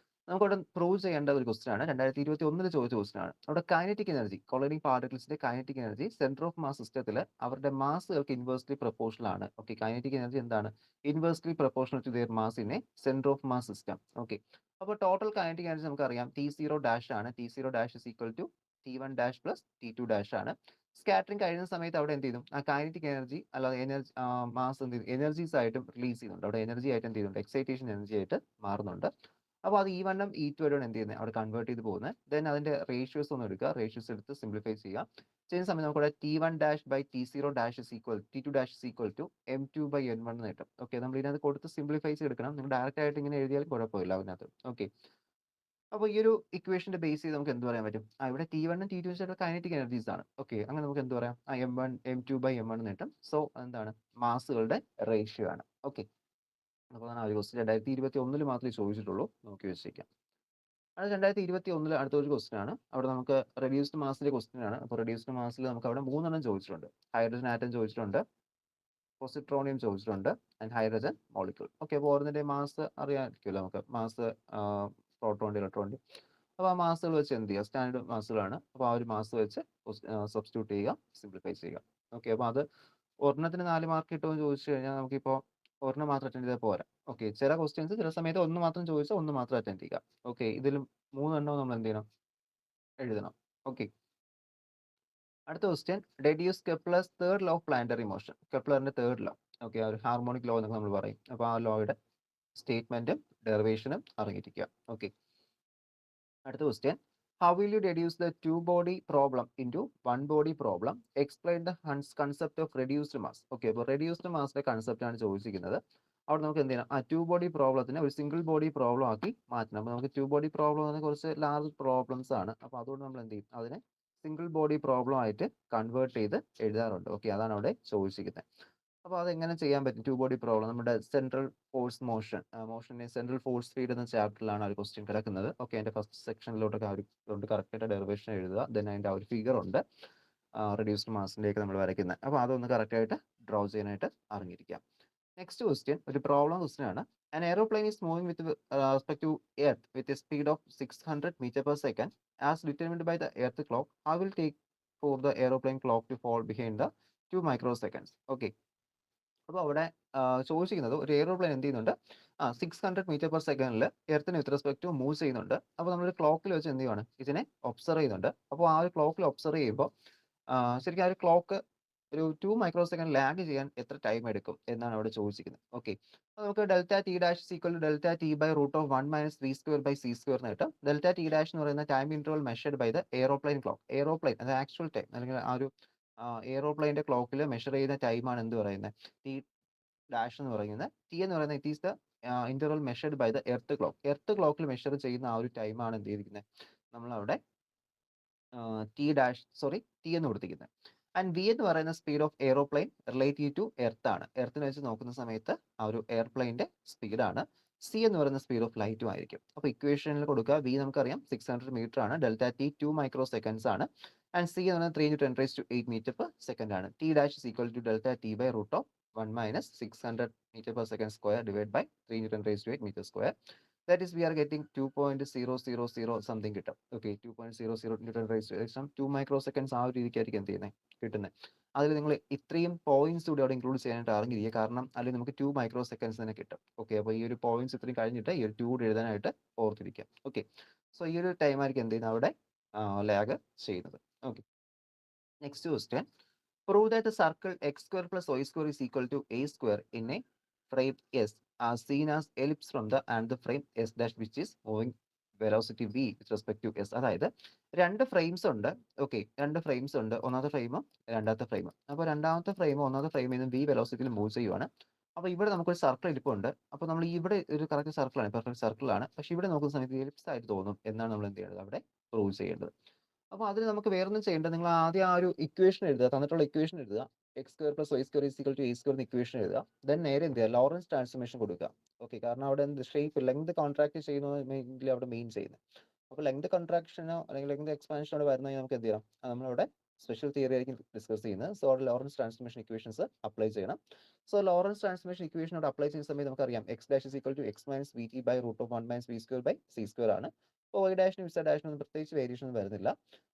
നമുക്കവിടെ പ്രൂവ് ചെയ്യേണ്ട ഒരു ക്വസ്റ്റ്യൻ ആണ്. 2021 ചോദിച്ച ക്വസ്റ്റ്യൻ ആണ്. അവിടെ കൈനറ്റിക് എനർജി, കൊളൈഡിംഗ് പാർട്ടിക്കിൾസിന്റെ kinetic energy centre of mass സിസ്റ്റത്തിൽ അവരുടെ മാസുകൾക്ക് ഇൻവേഴ്സ്ലി പ്രൊപ്പോർഷണൽ ആണ്. ഓക്കെ, കൈനറ്റിക് എനർജി എന്താണ്, inversely proportional to their mass in a centre of mass system. Okay, അപ്പോൾ ടോട്ടൽ കൈനറ്റിക് എനർജി നമുക്കറിയാം T0 ആണ്. T0 is equal to T1 plus T2 ആണ്. സ്കാറ്ററിംഗ് കഴിയുന്ന സമയത്ത് അവിടെ എന്ത് ചെയ്യും, ആ കൈനറ്റിക് എനർജി അല്ലാതെ എനർജി മാസ് എന്ത് ചെയ്യും, എനർജീസ് ആയിട്ടും റിലീസ് ചെയ്യുന്നുണ്ട്. അവിടെ എനർജി ആയിട്ട് എന്ത് ചെയ്യുന്നുണ്ട്, എക്സൈറ്റേഷൻ എനർജി ആയിട്ട് മാറുന്നുണ്ട്. അപ്പോൾ അത് E1 E2 വരെയാണ് എന്ത് ചെയ്യുന്നത്, അവിടെ കൺവേർട്ട് ചെയ്ത് പോകുന്നത്. ദെൻ അതിന്റെ റേഷ്യോസ് ഒന്ന് എടുക്കുക, റേഷ്യോസ് എടുത്ത് സിംപ്ലിഫൈ ചെയ്യുക. ചെയ്യുന്ന സമയത്ത് നമുക്ക് T1-T0-T2 M2/N1 എന്ന് കിട്ടും. ഓക്കെ, നമ്മൾ ഇതിനകത്ത് കൊടുത്ത് സിംപ്ലിഫൈ ചെയ്തെടുക്കണം. നിങ്ങൾ ഡയറക്റ്റ് ആയിട്ട് ഇങ്ങനെ എഴുതിയാൽ കുഴപ്പമില്ല അതിനകത്ത്. ഓക്കെ, അപ്പോൾ ഈ ഒരു ഇക്വേഷന്റെ ബേസ് ചെയ്ത് നമുക്ക് എന്ത് പറയാൻ പറ്റും, ഇവിടെ T1 T2 കൈനറ്റിക് എനർജീസ് ആണ്. ഓക്കെ, അങ്ങനെ നമുക്ക് എന്ത് പറയാം, M1 M2/M1 എന്ന് കിട്ടും. സോ എന്താണ്, മാസുകളുടെ റേഷ്യോ ആണ്. ഓക്കെ, അപ്പോൾ ആ ഒരു ക്വസ്റ്റ്യൻ 2021 മാത്രമേ ചോദിച്ചിട്ടുള്ളൂ, നോക്കി വെച്ചേക്കാം. അത് 2021 അടുത്ത ഒരു ക്വസ്റ്റ്യൻ ആണ്. അവിടെ നമുക്ക് റെഡ്യൂസ്ഡ് മാസിന്റെ ക്വസ്റ്റ്യൻ ആണ്. അപ്പോൾ റെഡ്യൂസ്ഡ് മാസിൽ നമുക്ക് അവിടെ 3 ചോദിച്ചിട്ടുണ്ട്. ഹൈഡ്രജൻ ആറ്റം ചോദിച്ചിട്ടുണ്ട്, പോസിട്രോണിയം ചോദിച്ചിട്ടുണ്ട്, ആൻഡ് ഹൈഡ്രജൻ മോളിക്യൂൾ. ഓക്കെ, അപ്പോൾ ഓരോന്നിന്റെ മാസ് അറിയാമായിരിക്കുമല്ലോ നമുക്ക്, മാസ് പ്രോട്ടോണിന്റെ ഇലക്ട്രോണിന്റെ. അപ്പോൾ ആ മാസുകൾ വെച്ച് എന്ത് ചെയ്യുക, സ്റ്റാൻഡേർഡ് മാസുകളാണ്. അപ്പോൾ ആ ഒരു മാസ് വെച്ച് സബ്സ്റ്റിറ്റ്യൂട്ട് ചെയ്യുക, സിംപ്ലിഫൈ ചെയ്യുക. ഓക്കെ, അപ്പോൾ അത് ഒരെണ്ണത്തിന് 4 മാർക്ക് കിട്ടുമെന്ന് ചോദിച്ചു കഴിഞ്ഞാൽ നമുക്കിപ്പോൾ ഒരെണ്ണം മാത്രം അറ്റൻഡ് ചെയ്താൽ പോരാ. ഓക്കെ, ചില ക്വസ്റ്റ്യൻസ് ചില സമയത്ത് ഒന്ന് മാത്രം ചോദിച്ചാൽ ഒന്ന് മാത്രം അറ്റൻഡ് ചെയ്യുക. ഓക്കെ, ഇതിലും 3 നമ്മൾ എന്ത് ചെയ്യണം, എഴുതണം. ഓക്കെ, അടുത്ത question, deduce Kepler's third law of planetary motion. കെപ്ലറിന്റെ തേർഡ് ലോ. ഓക്കെ, ആ ഒരു ഹാർമോണിക് ലോ എന്നൊക്കെ നമ്മൾ പറയും. അപ്പോൾ ആ ലോയുടെ സ്റ്റേറ്റ്മെന്റും ഡെറിവേഷനും അറിഞ്ഞിരിക്കുക. ഓക്കെ, അടുത്ത question, How will you reduce the two body problem into one body problem? Explain the concept of reduced mass. Okay, അപ്പോൾ reduced massന്റെ കൺസെപ്റ്റ് ആണ് ചോദിച്ചിരിക്കുന്നത്. അവിടെ നമുക്ക് എന്ത് ചെയ്യണം, ആ ടു ബോഡി പ്രോബ്ലത്തിനെ ഒരു സിംഗിൾ ബോഡി പ്രോബ്ലം ആക്കി മാറ്റണം. അപ്പോൾ നമുക്ക് ടു ബോഡി പ്രോബ്ലം എന്ന് കുറച്ച് ലാർജ് പ്രോബ്ലംസ് ആണ്. അപ്പോൾ അതുകൊണ്ട് നമ്മൾ എന്ത് ചെയ്യും, അതിനെ സിംഗിൾ ബോഡി പ്രോബ്ലം ആയിട്ട് കൺവേർട്ട് ചെയ്ത് എഴുതാറുണ്ട്. ഓക്കെ, അതാണ് അവിടെ ചോദിച്ചിരിക്കുന്നത്. അപ്പോൾ അതെങ്ങനെ ചെയ്യാൻ പറ്റും? ടു ബോഡി പ്രോബ്ലം നമ്മുടെ സെൻട്രൽ ഫോഴ്സ് മോഷനെ സെൻട്രൽ ഫോഴ്സ് ഫീൽഡ് എന്ന ചാപ്റ്ററിലാണ് ആ ഒരു ക്വസ്റ്റ്യൻ കിടക്കുന്നത്. ഓക്കെ, അതിന്റെ ഫസ്റ്റ് സെക്ഷനിലോട്ടൊക്കെ ആ ഒരു കറക്റ്റായിട്ട് ഡെറിവേഷൻ എഴുതുക. ദെൻ അതിന്റെ ആ ഒരു ഫിഗർ ഉണ്ട് റെഡ്യൂസ്ഡ് മാസിലേക്ക് നമ്മൾ വരയ്ക്കുന്നത്. അപ്പോൾ അതൊന്ന് കറക്റ്റായിട്ട് ഡ്രോ ചെയ്യാനായിട്ട് അറിഞ്ഞിരിക്കാം. നെക്സ്റ്റ് ക്വസ്റ്റ്യൻ ഒരു പ്രോബ്ലം ക്വസ്റ്റ്യൻ ആണ്. An aeroplane is moving with respect to Earth with a speed of 600 meter per second as determined by the Earth clock. How will take for the aeroplane clock to fall behind the 2 microseconds? Okay. അപ്പോൾ അവിടെ ചോദിച്ചിരിക്കുന്നത് ഒരു എയറോപ്ലെയിൻ എന്ത് ചെയ്യുന്നുണ്ട്, 600 മീറ്റർ പെർ സെക്കൻഡിൽ എർത്തിന് വിത്ത് റെസ്പെക്ട് ടു മൂവ് ചെയ്യുന്നുണ്ട്. അപ്പോൾ നമ്മളൊരു ക്ലോക്കിൽ വെച്ച് എന്ത് ചെയ്യുവാണ്, ഇതിനെ ഒബ്സർവ് ചെയ്യുന്നുണ്ട്. അപ്പോൾ ആ ഒരു ക്ലോക്കിൽ ഒബ്സർവ് ചെയ്യുമ്പോൾ ശരിക്കും ആ ഒരു ക്ലോക്ക് ഒരു 2 മൈക്രോ സെക്കൻഡ് ലാഗ് ചെയ്യാൻ എത്ര ടൈം എടുക്കും എന്നാണ് അവിടെ ചോദിച്ചിരിക്കുന്നത്. ഓക്കെ, നമുക്ക് delta t dash equal to delta t by root of 1 minus v square by c square എന്ന് കിട്ടും. ഡെൽറ്റ ടി ഡാഷ് എന്ന് പറയുന്ന time interval measured by the aeroplane clock. Aeroplane അത് ആക്ച്വൽ ടൈം അല്ലെങ്കിൽ ആ ഒരു എയറോപ്ലെയിൻ്റെ ക്ലോക്കിൽ മെഷർ ചെയ്യുന്ന ടൈമാണ് എന്ത് പറയുന്നത്, ടി ഡാഷ് എന്ന് പറയുന്നത്. ടി എന്ന് പറയുന്നത് it is the interval measured by the earth clock. Earth ക്ലോക്കിൽ മെഷർ ചെയ്യുന്ന ആ ഒരു ടൈമാണ് എന്ത് ചെയ്തിരിക്കുന്നത്, നമ്മളവിടെ ടി എന്ന് കൊടുത്തിരിക്കുന്നത്. ആൻഡ് വി എന്ന് പറയുന്ന speed of aeroplane relative to earth ആണ്. എർത്തിനെ വെച്ച് നോക്കുന്ന സമയത്ത് ആ ഒരു എയർപ്ലെയിൻ്റെ സ്പീഡാണ്. സി എന്ന് പറയുന്ന സ്പീഡ് ഓഫ് ലൈറ്റും ആയിരിക്കും. അപ്പോൾ ഇക്വേഷനിൽ കൊടുക്കുക, വി നമുക്കറിയാം 600 മീറ്റർ ആണ്, ഡെൽറ്റ ടി 2 മൈക്രോ സെക്കൻഡ്സ് ആണ്, ആൻഡ് സി എന്ന് പറയുന്നത് 3 × 10⁸ മീറ്റർ പെർ സെക്കൻഡ് ആണ്. T dash is equal to delta t by root of 1 minus 600 meter per second square divided by 3 × 10⁸ meter square. That is, we are getting 2.000 something കിട്ടും. ഓക്കെ, 2.00 × 2 മൈക്രോസെക്കൻഡ്സ് ആ ഒരു രീതിക്കായിരിക്കും എന്ത് ചെയ്യുന്നത് കിട്ടുന്നത്. അതിൽ നിങ്ങൾ ഇത്രയും പോയിന്റ്സ് കൂടി അവിടെ ഇൻക്ലൂഡ് ചെയ്യാനായിട്ട് അറിഞ്ഞിരിക്കുക, കാരണം അല്ലെങ്കിൽ നമുക്ക് 2 മൈക്രോ സെക്കൻഡ്സ് തന്നെ കിട്ടും. ഓക്കെ, അപ്പോൾ ഈ ഒരു പോയിന്റ്സ് ഇത്രയും കഴിഞ്ഞിട്ട് ഈ ഒരു 2 കൂടി എഴുതാനായിട്ട് ഓർത്തിരിക്കുക. ഓക്കെ, സോ ഈ ഒരു ടൈം ആയിരിക്കും എന്ത് ചെയ്യുന്നത് അവിടെ ലാഗ് ചെയ്യുന്നത്. Okay, next question. Prove that the circle x square plus y square is equal to a square in a frame S are seen as ellipse from the and the frame S dash which is moving velocity v with respect to S. അതായത് രണ്ട് ഫ്രെയിംസ് ഉണ്ട്. ഓക്കെ, രണ്ട് ഫ്രെയിംസ് ഉണ്ട്, ഒന്നാമത്തെ ഫ്രെയിമും രണ്ടാമത്തെ ഫ്രെയിമും. അപ്പോൾ രണ്ടാമത്തെ ഫ്രെയിമും ഒന്നാമത്തെ ഫ്രെയിമിൽ നിന്ന് v വെലോസിറ്റിയിൽ മൂവ് ചെയ്യുവാണ്. അപ്പോൾ ഇവിടെ നമുക്കൊരു സർക്കിൾ ഇരിപ്പുണ്ട്. അപ്പോൾ നമ്മൾ ഇവിടെ ഒരു കറക്റ്റ് സർക്കിളാണ്, പെർഫെക്റ്റ് സർക്കിളാണ്. പക്ഷേ ഇവിടെ നോക്കുന്ന സമയത്ത് എലിപ്സ് ആയിട്ട് തോന്നും എന്നാണ് നമ്മൾ എന്ത് ചെയ്യേണ്ടത്, അവിടെ പ്രൂവ് ചെയ്യേണ്ടത്. അപ്പോൾ അതിന് നമുക്ക് വേറൊന്നും ചെയ്യേണ്ട, നിങ്ങൾ ആദ്യം ആ ഒരു ഇക്വേഷൻ എഴുതുക, തന്നിട്ടുള്ള ഇക്വേഷൻ എഴുതുക, x square plus y square is equal to a square എന്ന ഇക്വേഷൻ എഴുതുക. ദെൻ നേരെ എന്ത് ചെയ്യുക, ലോറൻസ് ട്രാൻസ്ഫോർമേഷൻ കൊടുക്കുക. ഓക്കെ, കാരണം അവിടെ എന്ത് ഷേപ്പ് ലെങ്ത് കോൺട്രാക്ട് ചെയ്യുന്നതിൽ അവിടെ മെയിൻ ചെയ്യുന്നത്. അപ്പോൾ ലെങ്ത് കോൺട്രാക്ഷനോ അല്ലെങ്കിൽ ലെങ്ത് എക്സ്പാൻഷനോ അവിടെ വരുന്നതെങ്കിൽ നമുക്ക് എന്ത് ചെയ്യണം, നമ്മളവിടെ സ്പെഷ്യൽ തിയറി ആയിരിക്കും ഡിസ്കസ് ചെയ്യുന്നത്. സോ അവിടെ ലോറൻസ് ട്രാൻസ്ഫോർമേഷൻ ഇക്വേഷൻസ് അപ്ലൈ ചെയ്യണം. സോ ലോറൻസ് ട്രാൻസ്ഫോർമേഷൻ ഇക്വേഷനോട് അപ്ലൈ ചെയ്യുന്ന സമയത്ത് നമുക്കറിയാം x dash is equal to x minus v t by root of 1 minus v square by c square ആണ്. അപ്പോൾ വൈ ഡാഷിനും ഇസഡ് ഡാഷിനും ഒന്നും പ്രത്യേകിച്ച് വേരിയേഷൻ ഒന്നും വരുന്നില്ല.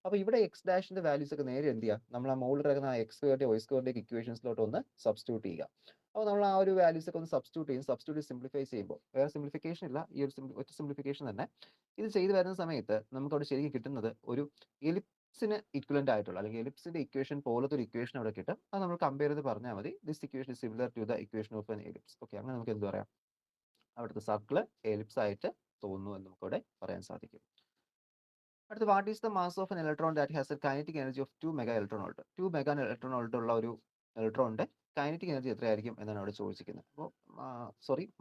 അപ്പോൾ ഇവിടെ എക്സ് ഡാഷിന്റെ വാല്യൂസ് ഒക്കെ നേരെ എന്ത് ചെയ്യുക, നമ്മൾ ആ മുകളിൽ കിടക്കുന്ന എക്സ് സ്ക്വയറിന്റെ വൈ സ്ക്വയറിന്റെ ഇക്വേഷൻസിലോട്ട് ഒന്ന് സബ്സ്റ്റിറ്റ്യൂട്ട് ചെയ്യുക. അപ്പോൾ നമ്മൾ ആ ഒരു വാല്യൂസ് ഒക്കെ ഒന്ന് സബ്സ്റ്റിറ്റ്യൂട്ട് സിംപ്ലിഫൈ ചെയ്യുമ്പോൾ വേറെ സിംപ്ലിഫിക്കേഷൻ ഇല്ല, ഈ ഒരു ഒറ്റ സിംപ്ലിഫിക്കേഷൻ തന്നെ ഇത് ചെയ്ത് വരുന്ന സമയത്ത് നമുക്ക് അവിടെ ശരിക്കും കിട്ടുന്നത് ഒരു എലിപ്സിന് ഇക്വലന്റ് ആയിട്ടുള്ള അല്ലെങ്കിൽ എലിപ്സിന്റെ ഇക്വേഷൻ പോലത്തെ ഒരു ഇക്വേഷൻ അവിടെ കിട്ടും. അത് നമ്മൾ കമ്പയർ ചെയ്ത് പറഞ്ഞാൽ മതി, this equation is similar to the equation of an ellipse. Okay, അങ്ങനെ നമുക്ക് എന്ത് പറയാം, അവിടുത്തെ സർക്കിള് എലിപ്സ് ആയിട്ട് തോന്നുന്നു എന്ന് നമുക്കവിടെ പറയാൻ സാധിക്കും. അടുത്ത, what is the mass of an electron that has A kinetic energy of 2 mega electron volt. 2 mega electron volt ഉള്ള ഒരു ഇലക്ട്രോണിന്റെ കൈനറ്റിക് എനർജി എത്രയായിരിക്കും എന്നാണ് അവിടെ ചോദിച്ചിരിക്കുന്നത്. അപ്പോൾ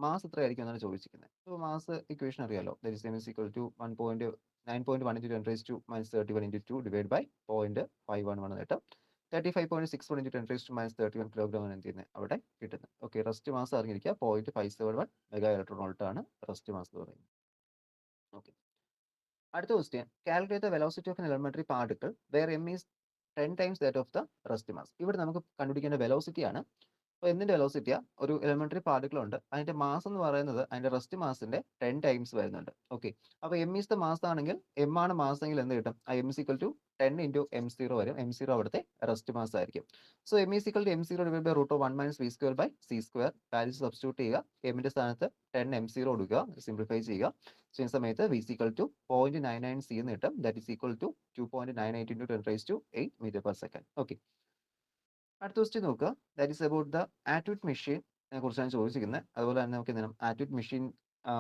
മാസ് എത്രയായിരിക്കും എന്നാണ് ചോദിച്ചിരിക്കുന്നത്. അപ്പോൾ മാസ് ഇക്വേഷൻ അറിയാലോ, that is m is equal to 9.1 into 10 raised to minus 31 into 2 divided by 0.511 എന്ന് കിട്ടും. 35.61 into 10 raised to minus 31 kilogram ആണ് എന്ത് ചെയ്യുന്നത് അവിടെ കിട്ടുന്നത്. ഓക്കെ, റെസ്റ്റ് മാസ് അറിഞ്ഞിരിക്കുക, 0.571 മെഗാ ഇലക്ട്രോൺ വോൾട്ട് ആണ് റെസ്റ്റ് മാസ് എന്ന് പറയുന്നത്. ഓക്കെ, അടുത്ത question. Calculate the velocity of an elementary particle where m is 10 times that of the rest mass. ഇവിടെ നമുക്ക് കണ്ടുപിടിക്കേണ്ട വെലോസിറ്റി ആണ്. അപ്പോൾ എന്തിന്റെ വെലോസിറ്റിയാ, ഒരു എലിമെന്ററി പാർട്ടിക്കിൾ ഉണ്ട്, അതിന്റെ മാസ് എന്ന് പറയുന്നത് അതിന്റെ റെസ്റ്റ് മാസിന്റെ 10 ടൈംസ് വരുന്നുണ്ട്. ഓക്കെ, അപ്പോൾ m is the മാസ് ആണെങ്കിൽ m ആണ് മാസ് എങ്കിൽ എന്ത് കിട്ടും, m is equal to 10 into m0 വരും. m0 അവിടുത്തെ റെസ്റ്റ് മാസ് ആയിരിക്കും. So m is equal to m0 divided by root of 1 minus v square by c square. Values substitute ചെയ്യുക, m-ന്റെ സ്ഥാനത്ത് 10 m0 കൊടുക്കുക, സിംപ്ലിഫൈ ചെയ്യുക. ചെയ്യുന്ന സമയത്ത് v is equal to 0.99 c എന്ന് കിട്ടും. That is equal to 2.98 into 10 raised to 8 meter per second. Okay, അടുത്ത ക്വസ്റ്റ്യൻ നോക്കുക. That is about the Atwood machine കുറിച്ചാണ് ചോദിച്ചിരിക്കുന്നത്. അതുപോലെ തന്നെ നമുക്ക് എന്ത് ചെയ്യണം, ആറ്റുഡ് മെഷീൻ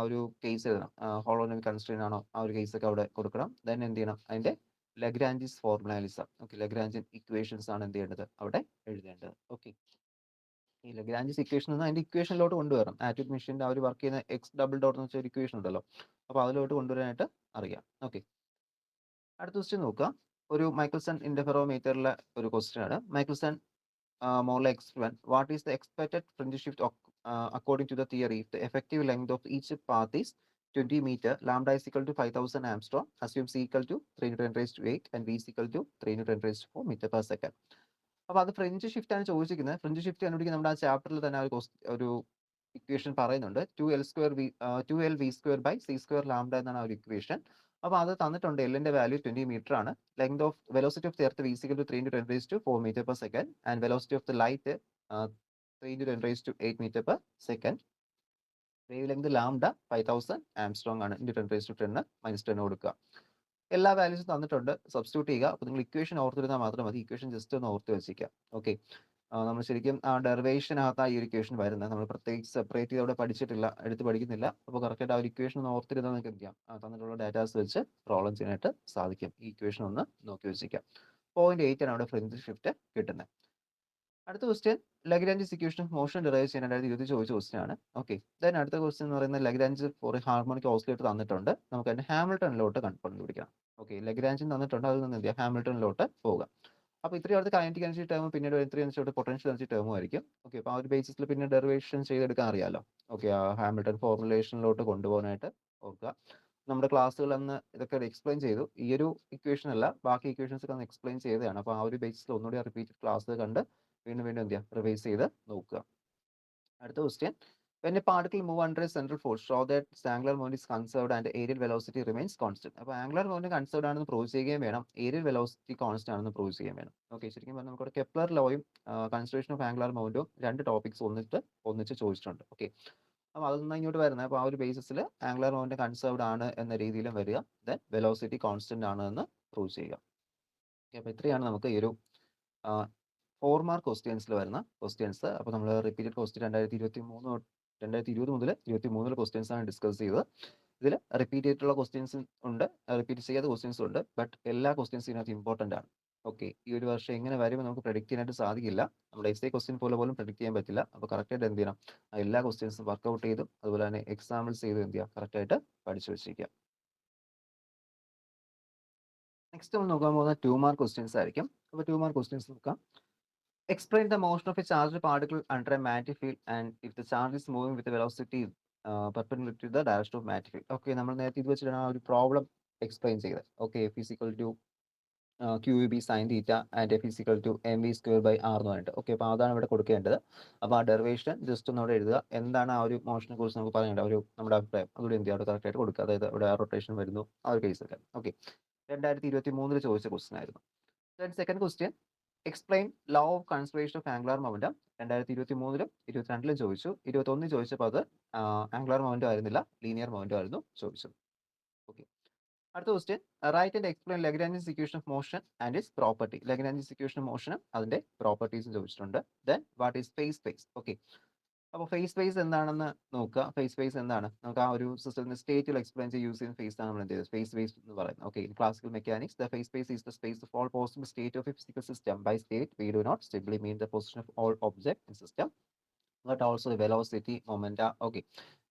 ഒരു കേസ് എഴുതണം. ഹോളോനോമിക് കൺസ്ട്രെയിൻ ആണോ ആ ഒരു കേസൊക്കെ അവിടെ കൊടുക്കണം. ദെൻ എന്ത് ചെയ്യണം, അതിന്റെ ലഗ്രാഞ്ചിസ് ഫോർമുലാലിസം, ഓക്കെ, ലഗ്രാഞ്ചിയൻ ഇക്വേഷൻസ് ആണ് എന്ത് ചെയ്യേണ്ടത് അവിടെ എഴുതേണ്ടത്. ഓക്കെ, ഈ ലഗ്രാഞ്ചിസ് ഇക്വേഷൻ എന്ന് അതിന്റെ ഇക്വേഷനിലോട്ട് കൊണ്ടുവരണം. ആറ്റോമിക് മെഷീൻ്റെ അവർ വർക്ക് ചെയ്യുന്ന എക്സ് ഡബിൾ ഡോട്ട് എന്ന് വെച്ചാൽ ഒരു ഇക്വേഷൻ ഉണ്ടല്ലോ, അപ്പോൾ അതിലോട്ട് കൊണ്ടുവരാനായിട്ട് അറിയാം. ഓക്കെ, അടുത്ത ക്വസ്റ്റ്യൻ നോക്കുക. ഒരു മൈക്കിൾസൺ ഇന്റർഫെറോമീറ്ററിലെ ഒരു ക്വസ്റ്റ്യൻ ആണ്. Mikaelson Morley explain what is the expected fringe shift according to the theory if the effective length of each path is 20 meter, lambda is equal to 5000 Armstrong, assume c equal to 3 × 10⁸ and v is equal to 3 × 10⁴ meter per second. അപ്പോൾ അത് ഫ്രിഞ്ച് ഷിഫ്റ്റ് ആണ് ചോദിച്ചിരിക്കുന്നത്. ഫ്രിഞ്ച് ഷിഫ്റ്റ് കണ്ടുപിടിക്കാൻ നമ്മുടെ ആ ചാപ്റ്ററിൽ തന്നെ ഒരു ഇക്വേഷൻ പറയുന്നുണ്ട്. 2l² ലാംഡ എന്നാണ് ആ ഒരു ഇക്വേഷൻ. അപ്പോൾ അത് തന്നിട്ടുണ്ട്. എല്ലിന്റെ വാല്യൂ 20 മീറ്റർ ആണ്. Length of velocity of the earth v is equal to 3 × 10⁴ meter per second and velocity of the light 3 × 10⁸ meter per second. Wave length lambda 5000 Armstrong ആണ്. × 10⁻10 -10 കൊടുക്കുക. എല്ലാ വാല്യൂസും തന്നിട്ടുണ്ട്, സബ്സ്റ്റിറ്റ്യൂട്ട് ചെയ്യുക. അപ്പോൾ നിങ്ങൾ ഇക്വേഷൻ ഓർത്തിരുന്നാൽ മാത്രം മതി. ഇക്വേഷൻ ജസ്റ്റ് ഒന്ന് ഓർത്ത് വെച്ചിരിക്കാം. ഓക്കെ, നമ്മൾ ശരിക്കും ആ ഡെറിവേഷനകത്താണ് ഈ ഒരു ഇക്വേഷൻ വരുന്നത്. നമ്മൾ പ്രത്യേകിച്ച് സെപ്പറേറ്റ് ചെയ്ത് അവിടെ പഠിച്ചിട്ടില്ല, എടുത്ത് പഠിക്കുന്നില്ല. അപ്പോൾ കറക്റ്റായിട്ട് ആ ഒരു ഇക്വേഷൻ ഒന്ന് ഓർത്തിരുന്നാൽ നിങ്ങൾക്ക് എന്ത് ചെയ്യാം, തന്നിട്ടുള്ള ഡാറ്റാസ് വെച്ച് പ്രോബ്ലം ചെയ്യാനായിട്ട് സാധിക്കും. ഈ ഇക്വേഷൻ ഒന്ന് നോക്കി വെച്ചിരിക്കാം. 0.8 ആണ് അവിടെ ഫ്രിഞ്ച് ഷിഫ്റ്റ് കിട്ടുന്നത്. അടുത്ത question, ലഗ്രാഞ്ചിസ് equation of motion derive ചെയ്യാൻ 2020 ചോദിച്ച ക്വസ്റ്റ്യൻ ആണ്. ഓക്കെ, ദെൻ അടുത്ത ക്വസ്റ്റ്യൻ എന്ന് പറയുന്നത് ലഗ്രാഞ്ച് ഫോർ ഹാർമോണിക് ഓസിലേറ്റർ തന്നിട്ടുണ്ട്. നമുക്ക് അതിന്റെ ഹാമിൽട്ടണിലോട്ട് കണ്ടുപിടിക്കണം. ഓക്കെ, ലഗ്രാഞ്ചിൻ തന്നിട്ടുണ്ട്, അതിൽ നിന്ന് എന്ത് ചെയ്യുക, ഹാമിൽട്ടണിലോട്ട് പോവുക. അപ്പോൾ ഇത്രയും അടുത്ത് കൈനറ്റിക് എനർജി ടേം, പിന്നീട് ഇത്രയും അനുസരിച്ച് പൊട്ടൻഷ്യൽ എനർജി ടേമും ആയിരിക്കും. ഓക്കെ, അപ്പോൾ ആ ഒരു ബേസിസിൽ പിന്നെ ഡെറിവേഷൻ ചെയ്തെടുക്കാൻ അറിയാമല്ലോ. ഓക്കെ, ആ ഹാമിൽട്ടൺ ഫോർമുലേഷനിലോട്ട് കൊണ്ടുപോകാനായിട്ട് ഓർക്കുക. നമ്മുടെ ക്ലാസ്സുകൾ അന്ന് ഇതൊക്കെ എക്സ്പ്ലെയിൻ ചെയ്തു. ഈ ഒരു ഇക്വേഷൻ അല്ല, ബാക്കി ഇക്വേഷൻസ് ഒക്കെ എക്സ്പ്ലെയിൻ ചെയ്തതാണ്. അപ്പോൾ ആ ഒരു ബേസിസിൽ ഒന്നുകൂടി റിപ്പീറ്റഡ് ക്ലാസ് കണ്ട് വീണ്ടും വീണ്ടും എന്ത് ചെയ്യുക, റിവൈസ് ചെയ്ത് നോക്കുക. അടുത്ത question, when a particle move under a central force, show that its angular moment is conserved and aerial velocity remains constant. അപ്പോൾ ആംഗുലർ മൊമെന്റ് കൺസേർവ്ഡ് ആണെന്ന് പ്രൂവ് ചെയ്യുകയും വേണം, ഏരിയൽ വെലോസിറ്റി കോൺസ്റ്റന്റ് ആണെന്ന് പ്രൂവ് ചെയ്യുകയും വേണം. ഓക്കെ, ശരിക്കും പറഞ്ഞാൽ നമുക്ക് Kepler ലോയും conservation of angular momentum രണ്ട് ടോപ്പിക്സ് ഒന്നിച്ച് ചോദിച്ചിട്ടുണ്ട്. ഓക്കെ, അപ്പോൾ അതൊന്നും ഇങ്ങോട്ട് വരുന്നത്. അപ്പോൾ ആ ഒരു ബേസിസിൽ ആംഗുലർ മൊമെന്റ് കൺസേർവ്ഡ് ആണ് എന്ന രീതിയിലും വരിക, ദെൻ വെലോസിറ്റി കോൺസ്റ്റന്റ് ആണ് എന്ന് പ്രൂവ് ചെയ്യുക. ഓക്കെ, അപ്പോൾ ഇത്രയാണ് നമുക്ക് ഈ ഒരു 4 മാർക്ക് ക്വസ്റ്റ്യൻസിൽ വരുന്ന ക്വസ്റ്റ്യൻസ്. അപ്പോൾ നമ്മൾ റിപ്പീറ്റഡ് ക്വസ്റ്റ്യൻ 2020 മുതൽ 2023 ക്വസ്റ്റ്യൻസ് ആണ് ഡിസ്കസ് ചെയ്തത്. ഇതിൽ റിപ്പീറ്റ് ചെയ്തിട്ടുള്ള ക്വസ്റ്റ്യൻസ് ഉണ്ട്, റിപ്പീറ്റ് ചെയ്യാത്ത ക്വസ്റ്റ്യൻസ് ഉണ്ട്. ബട്ട് എല്ലാ ക്വസ്റ്റ്യൻസും ഇതിനകത്ത് ഇമ്പോർട്ടൻ്റ് ആണ്. ഓക്കെ, ഈ ഒരു വർഷം എങ്ങനെ വരുമ്പോൾ നമുക്ക് പ്രെഡിക്റ്റ് ചെയ്യാനായിട്ട് സാധിക്കില്ല. നമ്മുടെ എസ്എ ക്വസ്റ്റ്യൻ പോലും പ്രെഡിക്റ്റ് ചെയ്യാൻ പറ്റില്ല. അപ്പോൾ കറക്റ്റായിട്ട് എന്ത് ചെയ്യണം, എല്ലാ ക്വസ്റ്റ്യൻസും വർക്കൗട്ട് ചെയ്തും അതുപോലെ തന്നെ എക്സാമ്പിൾസ് ചെയ്തും എന്ത് ചെയ്യുക, കറക്റ്റായിട്ട് പഠിച്ചു വെച്ചിരിക്കുക. നെക്സ്റ്റ് നമ്മൾ നോക്കാൻ പോകുന്ന 2 മാർക്ക് ക്വസ്റ്റ്യൻസ് ആയിരിക്കും. അപ്പോൾ 2 മാർക്ക് ക്വസ്റ്റ്യൻസ് നോക്കാം. Explain the motion of a charged particle under a magnetic field and if the charge is moving with a velocity perpendicular to the direction of magnetic field. Okay, നമ്മൾ നേരത്തെ ഇത് വെച്ചിട്ടാണ് ആ ഒരു പ്രോബ്ലം എക്സ്പ്ലെയിൻ ചെയ്തത്. Okay, F is equal to QEB sin theta and F is equal to mv² r എന്ന് പറഞ്ഞിട്ട്. ഓക്കെ, അപ്പോൾ അതാണ് ഇവിടെ കൊടുക്കേണ്ടത്. അപ്പോൾ ആ ഡെറിവേഷൻ ജസ്റ്റ് ഒന്ന് അവിടെ എഴുതുക. എന്താണ് ആ ഒരു മോഷനെ കുറിച്ച് നമുക്ക് പറയേണ്ട ഒരു നമ്മുടെ അഭിപ്രായം അതുകൂടി എന്ത് ചെയ്യുക, കറക്റ്റ് ആയിട്ട് കൊടുക്കുക. അതായത് ഇവിടെ റൊട്ടേഷൻ വരുന്നു, ആ ഒരു കേസൊക്കെ. ഓക്കെ, 2023 ചോദിച്ച ക്വസ്റ്റ്യൻ ആയിരുന്നു. Then second question, explain law of conservation of angular momentum. 2023 22 ചോദിച്ചു. 21 ചോദിച്ചപ്പോൾ അത് ആംഗുലർ മൊമെന്റം ആയിരുന്നില്ല, ലീനിയർ മൊമെന്റം ആയിരുന്നു ചോദിച്ചത്. ഓക്കെ, അടുത്ത question, write and explain Lagrange's equation of motion and its property. Lagrange's equation of മോഷനും അതിന്റെ പ്രോപ്പർട്ടീസും ചോദിച്ചിട്ടുണ്ട്. Then what is phase space. Okay, അപ്പോൾ ഫേസ് സ്പേസ് എന്താണെന്ന് നോക്കുക. ഫേസ് സ്പേസ് എന്താണ്, നമുക്ക് ആ ഒരു സിസ്റ്റത്തിന്റെ സ്റ്റേറ്റിൽ എക്സ്പ്ലെയിൻ ചെയ്ത് യൂസ് ചെയ്യുന്ന ഫേസ് ആണ് നമ്മൾ എന്ത് ചെയ്തത്, ഫേസ് സ്പേസ് എന്ന് പറയുന്നത്. Okay, in classical mechanics the phase space is the space of all possible state of a physical system. By state we do not simply mean the position of all object in system but also the velocity, momenta. Okay,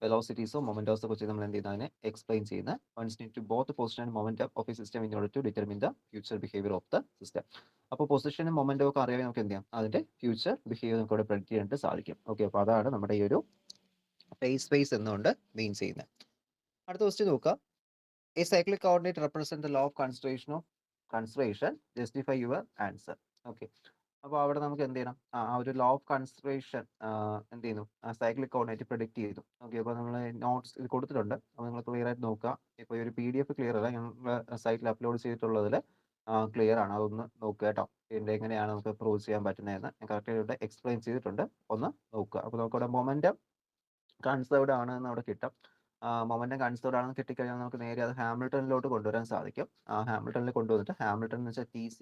വെലോസിറ്റീസും മൊമെന്റോസ് കുറിച്ച് നമ്മൾ എന്ത് ചെയ്യുന്നതിനെ എക്സ്പ്ലെയിൻ ചെയ്യുന്ന ones need to both position and momentum of a system in order to determine the future behaviour of the system. അപ്പോൾ പൊസിഷനും മൊമെന്റവും ഒക്കെ അറിയാൻ നമുക്ക് എന്ത് ചെയ്യാം, അതിന്റെ ഫ്യൂച്ചർ ബിഹേവിയർ നമുക്ക് ഇവിടെ പ്രെഡിക്റ്റ് ചെയ്യാനായിട്ട് സാധിക്കും. ഓക്കെ, അപ്പോൾ അതാണ് നമ്മുടെ ഈ ഒരു ഫേസ് സ്പേസ് എന്നുകൊണ്ട് മീൻ ചെയ്യുന്നത്. അടുത്ത ക്വസ്റ്റ്യൻ നോക്കുക. A cyclic coordinate represent the law of conservation justify your answer. Okay, അപ്പോൾ അവിടെ നമുക്ക് എന്ത് ചെയ്യണം, ആ ഒരു ലോ ഓഫ് കൺസർവേഷൻ എന്ത് ചെയ്യുന്നു, ആ സൈക്ലിക് കോർഡിനേറ്റ് പ്രെഡിക്റ്റ് ചെയ്തു. ഓക്കെ, അപ്പോൾ നമ്മൾ നോട്ട്സ് ഇത് കൊടുത്തിട്ടുണ്ട്, അപ്പോൾ നിങ്ങൾ ക്ലിയർ ആയിട്ട് നോക്കുക. ഇപ്പോൾ ഒരു PDF ക്ലിയർ അല്ല, ഞങ്ങൾ സൈറ്റിൽ അപ്ലോഡ് ചെയ്തിട്ടുള്ളതിൽ ക്ലിയർ ആണ്, അതൊന്ന് നോക്കുക കേട്ടോ. ഇതിൻ്റെ എങ്ങനെയാണ് നമുക്ക് പ്രൂവ് ചെയ്യാൻ പറ്റുന്നതെന്ന് ഞാൻ കറക്റ്റായിട്ട് എക്സ്പ്ലെയിൻ ചെയ്തിട്ടുണ്ട്, ഒന്ന് നോക്കുക. അപ്പോൾ നമുക്കവിടെ മൊമെന്റം കൺസേർവ്ഡ് ആണ് എന്ന് അവിടെ കിട്ടും. മൊമെന്റം കൺസേർവ്ഡ് ആണെന്ന് കിട്ടിക്കഴിഞ്ഞാൽ നമുക്ക് നേരെ അത് ഹാമിൽട്ടണിലോട്ട് കൊണ്ടുവരാൻ സാധിക്കും. ഹാമിൽട്ടണിൽ കൊണ്ടുവന്നിട്ട് ഹാമിൽട്ടൺ എന്ന് വെച്ചാൽ H =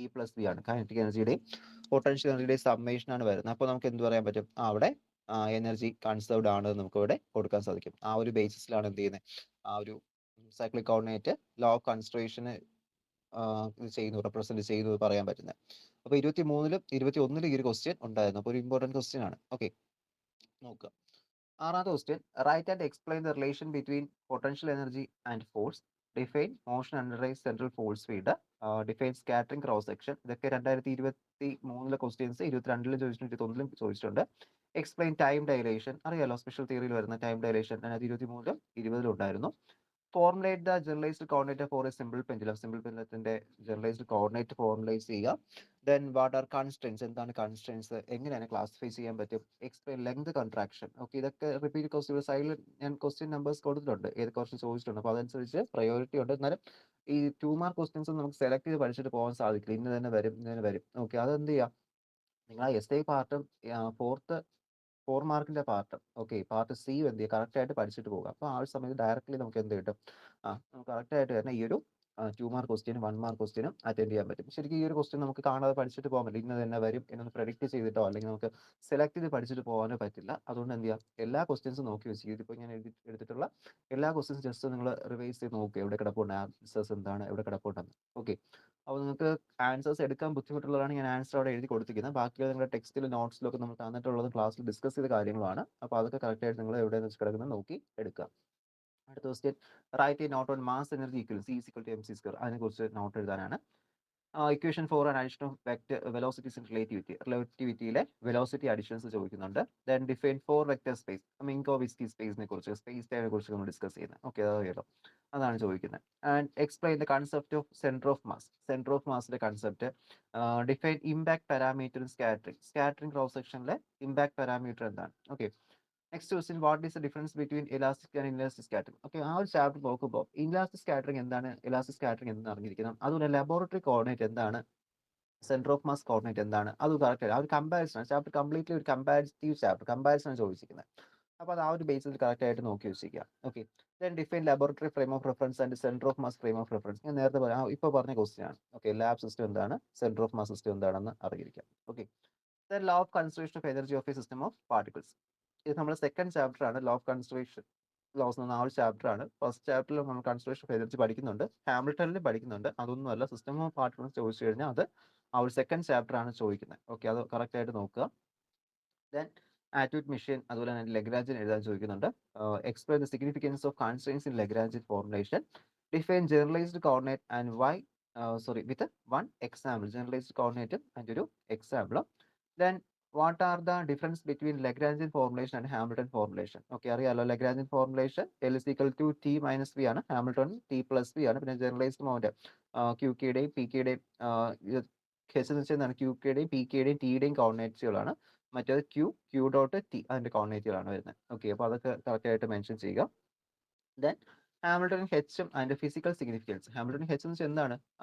E + V ആണ്. കൈനറ്റിക് എനർജിയുടെയും പൊട്ടൻഷ്യൽ എനർജിയുടെയും സമ്മേഷൻ ആണ് വരുന്നത്. അപ്പോൾ നമുക്ക് എന്ത് പറയാൻ പറ്റും, അവിടെ എനർജി കൺസേർവ്ഡ് ആണ് എന്ന് നമുക്ക് ഇവിടെ കൊടുക്കാൻ സാധിക്കും. ആ ഒരു ബേസിസിലാണ് എന്ത് ചെയ്യുന്നത്, ആ ഒരു സൈക്ലിക് കോർഡിനേറ്റ് ലോ ഓഫ് കൺസ്ട്രേഷന് ഇത് ചെയ്യുന്നു, റെപ്രസെന്റ് ചെയ്യുന്നു പറയാൻ പറ്റുന്നത്. അപ്പോൾ 23-ലും 21-ലും ഈ ഒരു ക്വസ്റ്റ്യൻ ഉണ്ടായിരുന്നു. അപ്പോൾ ഒരു ഇമ്പോർട്ടൻറ്റ് ക്വസ്റ്റ്യൻ ആണ്. ഓക്കെ, നോക്കുക. 6ാമത്തെ question, write and explain the relation between potential energy and force, define motion under a central force field, define scattering cross section. ഇതൊക്കെ 2023-ലെ ക്വസ്റ്റ്യൻസ് 22-ലും ചോദിച്ചിട്ടുണ്ട്, 21-ലും ചോദിച്ചിട്ടുണ്ട്. എക്സ്പ്ലെയിൻ ടൈം ഡയലേഷൻ, അറിയാലോ സ്പെഷ്യൽ തിയറിയിൽ വരുന്ന ടൈം ഡയലേഷൻ 2023-ലും 20-ലും ഉണ്ടായിരുന്നു. Formulate the generalized coordinate for a simple pendulum, simple പെൻഡുലത്തിന്റെ ജനറലൈസ്ഡ് കോർഡിനേറ്റ് ഫോർമുലൈസ് ചെയ്യുക. ദെൻ വാട്ട് ആർ കൺസ്ട്രെയിൻസ്, എന്താണ് കൺസ്ട്രെയിൻസ്, എങ്ങനെയാണ് ക്ലാസിഫൈ ചെയ്യാൻ പറ്റും. Explain length contraction. ഓക്കെ, ഇതൊക്കെ റിപ്പീറ്റ് ക്വസ്റ്റ്യൻ സൈഡിൽ ഞാൻ ക്വസ്റ്റ്യൻ നമ്പേഴ്സ് കൊടുത്തിട്ടുണ്ട്, ഏത് ക്വസ്റ്റ്യൻ ചോദിച്ചിട്ടുണ്ട്. അപ്പോൾ അതനുസരിച്ച് പ്രയോറിറ്റി ഉണ്ട്. എന്നാലും ഈ 2 മാർക്ക് ക്വസ്റ്റ്യൻസ് നമുക്ക് സെലക്ട് ചെയ്ത് പഠിച്ചിട്ട് പോകാൻ സാധിക്കില്ല. ഇന്ന് തന്നെ വരും, ഇന്ന് തന്നെ വരും. ഓക്കെ, അതെന്ത് ചെയ്യാം, നിങ്ങൾ ആ എസ് ഐ പാർട്ടും 4 മാർക്കിന്റെ പാർട്ട്, ഓക്കെ, പാർട്ട് സി എന്ത് ചെയ്യുക, കറക്റ്റ് ആയിട്ട് പഠിച്ചിട്ട് പോകുക. അപ്പോൾ ആ ഒരു സമയത്ത് ഡയറക്റ്റ്ലി നമുക്ക് എന്ത് കിട്ടും, നമുക്ക് കറക്റ്റ് ആയിട്ട് തന്നെ ഈ ഒരു 2 മാർക്ക് ക്വസ്റ്റ്യനും 1 മാർക്ക് ക്വസ്റ്റ്യനും അറ്റൻഡ് ചെയ്യാൻ പറ്റും. ശരിക്കും ഈ ഒരു ക്വസ്റ്റ്യൻ നമുക്ക് കാണാതെ പഠിച്ചിട്ട് പോകാൻ പറ്റില്ല. ഇന്ന് തന്നെ വരും എന്നൊന്ന് പ്രഡിക്റ്റ് ചെയ്തിട്ടോ അല്ലെങ്കിൽ നമുക്ക് സെലക്ട് ചെയ്ത് പഠിച്ചിട്ട് പോകാനോ പറ്റില്ല. അതുകൊണ്ട് എന്ത് ചെയ്യാം, എല്ലാ ക്വസ്റ്റ്യൻസും നോക്കി വെച്ച്, ഇതിപ്പോൾ ഞാൻ എടുത്തിട്ടുള്ള എല്ലാ ക്വസ്റ്റ്യൻസും ജസ്റ്റ് നിങ്ങൾ റിവൈസ് ചെയ്ത് നോക്കുക, എവിടെ കിടപ്പുണ്ട്, ആൻസേഴ്സ് എന്താണ്, എവിടെ കിടപ്പുണ്ടെന്ന്. ഓക്കെ, അപ്പോൾ നിങ്ങൾക്ക് ആൻസേഴ്സ് എടുക്കാൻ ബുദ്ധിമുട്ടുള്ളതാണ് ഞാൻ ആൻസർ അവിടെ എഴുതി കൊടുത്തിരിക്കുന്നത്. ബാക്കിയുള്ള നിങ്ങളുടെ ടെക്സ്റ്റിലും നോട്ട്സിലൊക്കെ നമ്മൾ തന്നിട്ടുള്ളത് ക്ലാസ്സിൽ ഡിസ്കസ് ചെയ്ത കാര്യങ്ങളാണ്. അപ്പോൾ അതൊക്കെ കറക്റ്റായിട്ട് നിങ്ങൾ എവിടെയെന്ന് വെച്ച് കിടക്കുന്നത് നോക്കി എടുക്കുക. അടുത്ത question, write a note on mass energy equal C is equal to M C square. അതിനെക്കുറിച്ച് നോട്ട് എഴുതാനാണ്. Equation 4 and addition of vector velocities in റിലേറ്റിവിറ്റിയിലെ വെലോസിറ്റി അഡിഷൻസ് ചോദിക്കുന്നുണ്ട്. Then define 4 vector space, Minkowski സ്പേസിനെ കുറിച്ച്, സ്പേസ് ടൈമിനെ കുറിച്ച് നമ്മൾ ഡിസ്കസ് ചെയ്യുന്നത്. ഓക്കെ, അതറിയാലോ, അതാണ് ചോദിക്കുന്നത്. And explain the concept of centre of mass, centre of മാസിന്റെ concept. Define impact parameter scattering cross സെക്ഷനിലെ ഇമ്പാക്ട് പാരാമീറ്റർ എന്താണ്. Okay, next question, what is the difference between elastic and inelastic scattering. Okay, ആ ഒരു ചാപ്റ്റർ നോക്കുമ്പോൾ ഇൻലാസ്റ്റിക് സ്കാറ്ററിംഗ് എന്താണ്, ഇലാസ്റ്റിക് സ്കാറ്ററിംഗ് എന്താണ് അറിഞ്ഞിരിക്കണം. അതുപോലെ ലബോറട്ടറി കോർഡിനേറ്റ് എന്താണ്, സെന്റർ ഓഫ് മാസ് കോർഡിനേറ്റ് എന്താണ്, അത് കറക്റ്റ് ആ ഒരു കമ്പാരിസൺ ആണ്. ചാപ്റ്റർ കംപ്ലീറ്റ്ലി ഒരു കമ്പാരിറ്റീവ് ചാപ്റ്റർ, കമ്പാരിസൺ ആണ് ചോദിച്ചിരിക്കുന്നത്. അപ്പോൾ അത് ആ ഒരു ബേസിൽ കറക്റ്റ് ആയിട്ട് നോക്കി വെച്ചിരിക്കുക. Okay, then define laboratory frame of reference and centre of mass frame of reference. ഞാൻ നേരത്തെ പറയാം, ഇപ്പോൾ പറഞ്ഞ ക്വസ്റ്റ്യൻ ആണ്. ഓക്കെ, ലാബ് സിസ്റ്റം എന്താണ്, സെന്റർ ഓഫ് മാസ് സിസ്റ്റം എന്താണെന്ന് അറിഞ്ഞിരിക്കാം. Okay, then law of conservation of energy of a system of particles. ഇത് നമ്മുടെ സെക്കൻഡ് ചാപ്റ്റർ ആണ്, ലോ ഓഫ് കൺസർവേഷൻ ലോസ് എന്ന ആ ഒരു ചാപ്റ്റർ ആണ്. ഫസ്റ്റ് ചാപ്റ്ററിൽ നമ്മൾ കൺസർവേഷൻ ഓഫ് എനർജി പഠിക്കുന്നുണ്ട്, ഹാമിൽട്ടണിലും പഠിക്കുന്നുണ്ട്. അതൊന്നുമല്ല, സിസ്റ്റം ഓഫ് പാർട്ടിക്കിൾസ് ചോദിച്ചു കഴിഞ്ഞാൽ അത് ആ ഒരു സെക്കൻഡ് ചാപ്റ്റർ ആണ് ചോദിക്കുന്നത്. ഓക്കെ, അത് കറക്റ്റ് ആയിട്ട് നോക്കുക. ദെൻ ആറ്റ്യൂട്ട് മെഷീൻ, അതുപോലെ തന്നെ ലഗ്രാഞ്ചിൻ എഴുതാൻ ചോദിക്കുന്നുണ്ട്. Explain the significance of constants in Lagrangian formulation. Define generalized coordinate and why, with 1 example, ജനറലൈസ്ഡ് കോർഡിനേറ്റും അതിൻ്റെ ഒരു എക്സാമ്പിളും. Then what are the difference between Lagrangian formulation and Hamilton formulation. Okay, അറിയാലോ, Lagrangian formulation L is equal to T minus V ആണ്, ഹാമിൽട്ടൺ ടി പ്ലസ് വി ആണ്. പിന്നെ ജനറലൈസ്ഡ് മൊമെന്റ് ക്യൂ കെയുടെയും പി കെയുടെയും കേസ് എന്ന് വെച്ചാൽ ക്യൂ കെയുടെയും പി കെയുടെയും ടിയുടെയും കോർഡിനേറ്റ്സുകളാണ്. മറ്റേത് ക്യൂ ഡോട്ട് ടി അതിന്റെ കോർഡിനേറ്റുകളാണ് വരുന്നത്. ഓക്കെ, അപ്പോൾ അതൊക്കെ കറക്റ്റ് ആയിട്ട് മെൻഷൻ ചെയ്യുക. ദെൻ ഹാമിൽട്ടൺ ഹെച്ചും അതിന്റെ ഫിസിക്കൽ സിഗ്നിഫിക്കൻസ്. ഹാമിൽട്ടൺ ഹെച്ച് എന്ന് വെച്ചാൽ എന്താണ്,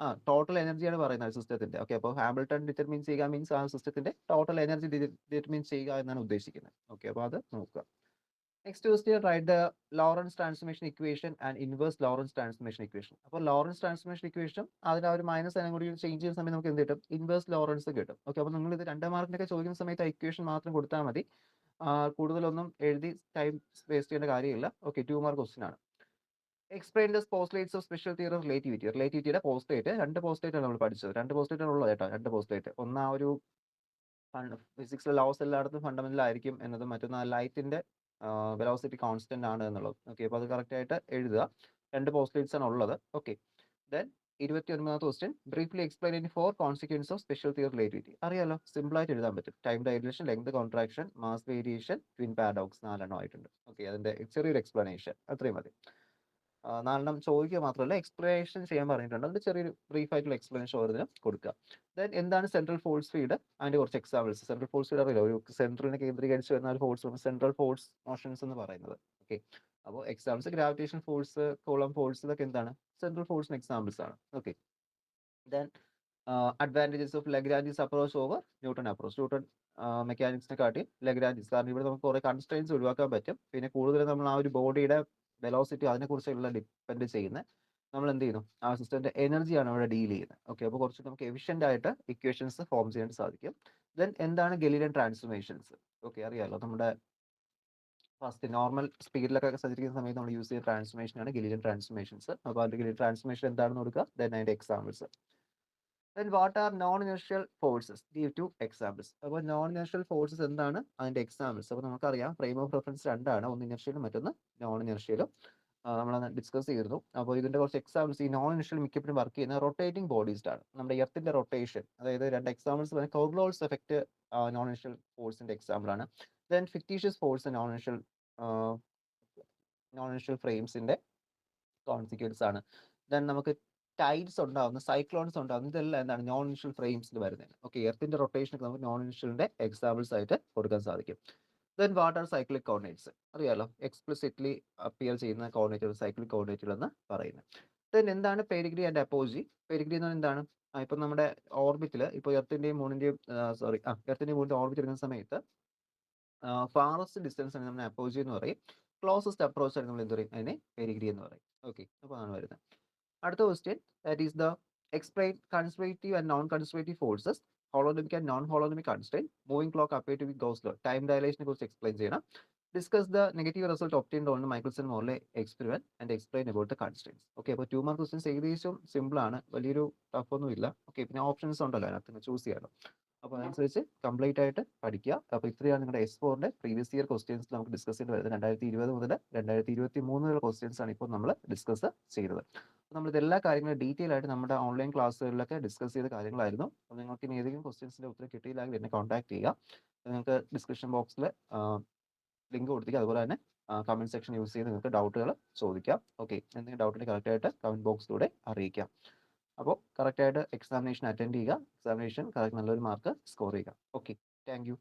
ടോട്ടൽ എനർജിയാണ് പറയുന്നത് സിസ്റ്റത്തിന്റെ. ഓക്കെ, അപ്പോൾ ഹാമിൽട്ടൺ ഡിറ്റർമിൻ ചെയ്യുക മീൻസ് ആ സിസ്റ്റത്തിന്റെ ടോട്ടൽ എനർജി ഡിറ്റർമിൻ ചെയ്യുക എന്നാണ് ഉദ്ദേശിക്കുന്നത്. ഓക്കെ, അപ്പോൾ അത് നോക്കുക. Next question, write the Lorentz transformation equation and inverse Lawrence transformation equation. അപ്പോൾ ലോറൻസ് ട്രാൻസ്ഫോർമേഷൻ ഇക്വേഷൻ അതിന് ആ ഒരു മൈനസ് സൈനും കൂടി ചേഞ്ച് ചെയ്യുന്ന സമയത്ത് നമുക്ക് എന്ത് കിട്ടും, ഇൻവേഴ്സ് ലോറൻസ് കിട്ടും. ഓക്കെ, അപ്പോൾ നിങ്ങൾ ഇത് 2 മാർക്കിനൊക്കെ ചോദിക്കുന്ന സമയത്ത് ഇക്വേഷൻ മാത്രം കൊടുത്താൽ മതി, കൂടുതലൊന്നും എഴുതി ടൈം വേസ്റ്റ് ചെയ്യേണ്ട കാര്യമില്ല. ഓക്കെ, 2 മാർക്ക് ക്വസ്റ്റ്യൻ ആണ്. Explain the postulates of special theory of relativity. റിലേറ്റിവിറ്റിയുടെ പോസ്റ്റ്ലേറ്റ് 2 പോസ്റ്റ്ലേറ്റ് ആണ് നമ്മൾ പഠിച്ചത്. 2 പോസ്റ്റ്ലേറ്റ് ആണ് ഉള്ളത് കേട്ടോ, 2 പോസ്റ്റ്ലേറ്റ്. ഒന്ന് ആ ഒരു ഫിസിക്സിലെ ലോസ് എല്ലായിടത്തും ഫണ്ടമെന്റൽ ആയിരിക്കും എന്നതും, മറ്റൊന്ന് ലൈറ്റിന്റെ വെലോസിറ്റി കോൺസ്റ്റന്റ് ആണ് എന്നുള്ളത്. ഓക്കെ, അപ്പോൾ അത് കറക്റ്റ് ആയിട്ട് എഴുതുക. 2 പോസ്റ്റ്ലേറ്റ്സ് ആണ് ഉള്ളത്. ഓക്കെ, ദെൻ 29ാമത്തെ question, briefly explain in 4 consequence of special theory relativity. അറിയാലോ, സിമ്പിൾ ആയിട്ട് എഴുതാൻ പറ്റും. Time dilation, length contraction, mass variation, twin paradox, 4 ആയിട്ടുണ്ട്. ഓക്കെ, അതിന്റെ ചെറിയൊരു എക്സ്പ്ലനേഷൻ അത്രയും മതി. 4 ചോദിക്കുക മാത്രമല്ല എക്സ്പ്ലനേഷൻ ചെയ്യാൻ പറഞ്ഞിട്ടുണ്ട്. അതിന്റെ ചെറിയൊരു ബ്രീഫ് ആയിട്ടുള്ള എക്സ്പ്ലനേഷൻ ഓരോന്നിനും കൊടുക്കുക. ദെൻ എന്താണ് സെൻട്രൽ ഫോഴ്സ് ഫീൽഡ്, അതിന്റെ കുറച്ച് എക്സാമ്പിൾസ്. സെൻട്രൽ ഫോഴ്സ് ഫീൽഡ് അറിയില്ല, ഒരു സെൻട്രലിനെ കേന്ദ്രീകരിച്ച് വരുന്ന ഒരു ഫോഴ്സ്, സെൻട്രൽ ഫോഴ്സ് മോഷൻസ് എന്ന് പറയുന്നത്. ഓക്കെ, അപ്പോൾ examples gravitation force, Coulomb force, ഇതൊക്കെ എന്താണ്, സെൻട്രൽ ഫോഴ്സിന് എക്സാമ്പിൾസ് ആണ്. Okay, then advantages of Lagrange's approach over Newton approach. Newton മെക്കാനിക്സിനെ കാട്ടി ലഗ്രാഞ്ചിസ്, കാരണം ഇവിടെ നമുക്ക് കുറെ കൺസ്ട്രെയിൻസ് ഒഴിവാക്കാൻ പറ്റും. പിന്നെ കൂടുതൽ നമ്മൾ ആ ഒരു ബോഡിയുടെ വെലോസിറ്റി അതിനെക്കുറിച്ചുള്ള ഡിപ്പെൻഡ് ചെയ്യുന്നത്, നമ്മൾ എന്ത് ചെയ്യുന്നു, ആ സിസ്റ്റത്തിന്റെ എനർജിയാണ് അവിടെ ഡീൽ ചെയ്യുന്നത്. ഓക്കെ, അപ്പോൾ കുറച്ച് നമുക്ക് എഫിഷ്യന്റ് ആയിട്ട് ഇക്വേഷൻസ് ഫോം ചെയ്യാൻ സാധിക്കും. ദെൻ എന്താണ് ഗലീലിയൻ ട്രാൻസ്ഫോർമേഷൻസ്. ഓക്കെ, അറിയാലോ, നമ്മുടെ ഫസ്റ്റ് നോർമൽ സ്പീഡിലൊക്കെ സഞ്ചരിക്കുന്ന സമയത്ത് നമ്മൾ യൂസ് ചെയ്യുന്ന ട്രാൻസ്ഫോർമേഷനാണ് ഗലീലിയൻ ട്രാൻസ്ഫോർമേഷൻസ്. അപ്പോൾ അതിന്റെ ഗലീലിയൻ ട്രാൻസ്ഫോർമേഷൻ എന്താണെന്ന് കൊടുക്കുക, ദെൻ അതിന്റെ examples. Then what are non-inertial forces? Give two examples. അപ്പോൾ non-inertial forces എന്താണ്, അതിന്റെ എക്സാമ്പിൾസ്. അപ്പോൾ നമുക്കറിയാം ഫ്രെയിം ഓഫ് റെഫറൻസ് രണ്ടാണ്, ഒന്ന് ഇനർഷ്യലും മറ്റൊന്ന് നോൺ ഇനർഷ്യലും. നമ്മൾ ഡിസ്കസ് ചെയ്തിരുന്നു. അപ്പോൾ ഇതിന്റെ കുറച്ച് എക്സാമ്പിൾസ്, ഈ നോൺ ഇനർഷ്യൽ മിക്കപ്പോഴും വർക്ക് ചെയ്യുന്ന റൊട്ടേറ്റിംഗ് ബോഡീസ് ആണ്. നമ്മുടെ എർത്തിന്റെ റൊട്ടേഷൻ, അതായത് രണ്ട് എക്സാമ്പിൾസ് പറഞ്ഞാൽ കോഗ്ലോൾസ് എഫക്ട് നോൺ ഇനർഷ്യൽ ഫോഴ്സിന്റെ എക്സാമ്പിൾ ആണ്. Then fictitious force non inertial ഫ്രെയിംസിന്റെ കോൺസിക്വൻസ് ആണ്. ദെൻ നമുക്ക് ടൈഡ്സ് ഉണ്ടാകുന്ന, സൈക്ലോൺസ് ഉണ്ടാകുന്ന, ഇതെല്ലാം എന്താണ് നോൺ ഇനർഷ്യൽ ഫ്രെയിംസിൽ വരുന്നത്. ഓക്കെ, എർത്തിന്റെ റൊട്ടേഷനൊക്കെ നമുക്ക് നോൺ ഇനർഷ്യലിന്റെ എക്സാമ്പിൾസ് ആയിട്ട് കൊടുക്കാൻ സാധിക്കും. Then what R cyclic coordinates? അറിയാലോ, എക്സ്പ്ലിസിറ്റ്ലി അപ്പിയർ ചെയ്യുന്ന കോർഡിനേറ്റുകൾ സൈക്ലിക് കോർഡിനേറ്റുകൾ എന്ന് പറയുന്നത്. ദെൻ എന്താണ് പെരിഗ്രി ആൻഡ് അപ്പോജി? പെരിഗ്രി എന്ന് പറഞ്ഞാൽ എന്താണ്? ഇപ്പം നമ്മുടെ ഓർബിറ്റിൽ ഇപ്പോൾ എർത്തിന്റെയും മൂണിന്റെയും എർത്തിന്റെയും മൂണിന്റെ ഓർബിറ്റ് എടുക്കുന്ന സമയത്ത് ഫാറസ്റ്റ് ഡിസ്റ്റൻസ് ആണ് നമ്മൾ അപ്പോജി എന്ന് പറയും. ക്ലോസസ്റ്റ് അപ്രോച്ച് ആണ് നമ്മൾ എന്ത് പറയും, അതിനെ പെരിഗ്രി എന്ന് പറയും. ഓക്കെ, അപ്പോൾ അതാണ് വരുന്നത്. അടുത്ത question, that is the explain conservative and non conservative forces, holonomic and non holonomic constraint, moving clock appear to be goes low. Time ഡയലേഷനെ കുറിച്ച് എക്സ്പ്ലെയിൻ ചെയ്യണം. Discuss the negative result obtained on Michelson Morley experiment and explain about the constraints. Okay, അപ്പോൾ 2 മാർക്ക് ക്വസ്റ്റ്യൻസ് ഏകദേശം സിമ്പിൾ ആണ്, വലിയൊരു ടഫ് ഒന്നും ഇല്ല. ഓക്കെ, പിന്നെ ഓപ്ഷൻസ് ഉണ്ടല്ലോ അതിനകത്ത് ചൂസ് ചെയ്യാമല്ലോ. അപ്പോൾ അതനുസരിച്ച് കംപ്ലീറ്റ് ആയിട്ട് പഠിക്കുക. അപ്പോൾ ഇത്രയാണ് നിങ്ങളുടെ S4ന്റെ പ്രീവിയസ് ഇയർ ക്വസ്റ്റ്യൻസ് നമുക്ക് ഡിസ്കസ് ചെയ്ത് വരുന്നത്. 2020 മുതൽ 2023 വരെ ക്വസ്റ്റ്യൻസ് ആണ് ഇപ്പോൾ നമ്മൾ ഡിസ്കസ് ചെയ്തത്. നമ്മൾ ഇതെല്ലാ കാര്യങ്ങളും ഡീറ്റെയിൽ ആയിട്ട് നമ്മുടെ ഓൺലൈൻ ക്ലാസ്സുകളിലൊക്കെ ഡിസ്കസ് ചെയ്ത കാര്യങ്ങളായിരുന്നു. അപ്പോൾ നിങ്ങൾക്ക് ഇനി ഏതെങ്കിലും ക്വസ്റ്റ്യൻസിന്റെ ഉത്തരം കിട്ടിയില്ലെങ്കിൽ എന്നെ കോൺടാക്ട് ചെയ്യുക. നിങ്ങൾക്ക് ഡിസ്ക്രിപ്ഷൻ ബോക്സിൽ ലിങ്ക് കൊടുത്തിരിക്കുക. അതുപോലെ തന്നെ കമന്റ് സെക്ഷൻ യൂസ് ചെയ്ത് നിങ്ങൾക്ക് ഡൗട്ടുകൾ ചോദിക്കാം. ഓക്കെ, എന്തെങ്കിലും ഡൗട്ടിന് കറക്റ്റായിട്ട് കമന്റ് ബോക്സിലൂടെ അറിയിക്കാം. അപ്പോൾ കറക്റ്റായിട്ട് എക്സാമിനേഷൻ അറ്റൻഡ് ചെയ്യുക. എക്സാമിനേഷൻ കറക്റ്റ് നല്ലൊരു മാർക്ക് സ്കോർ ചെയ്യുക. Okay, thank you.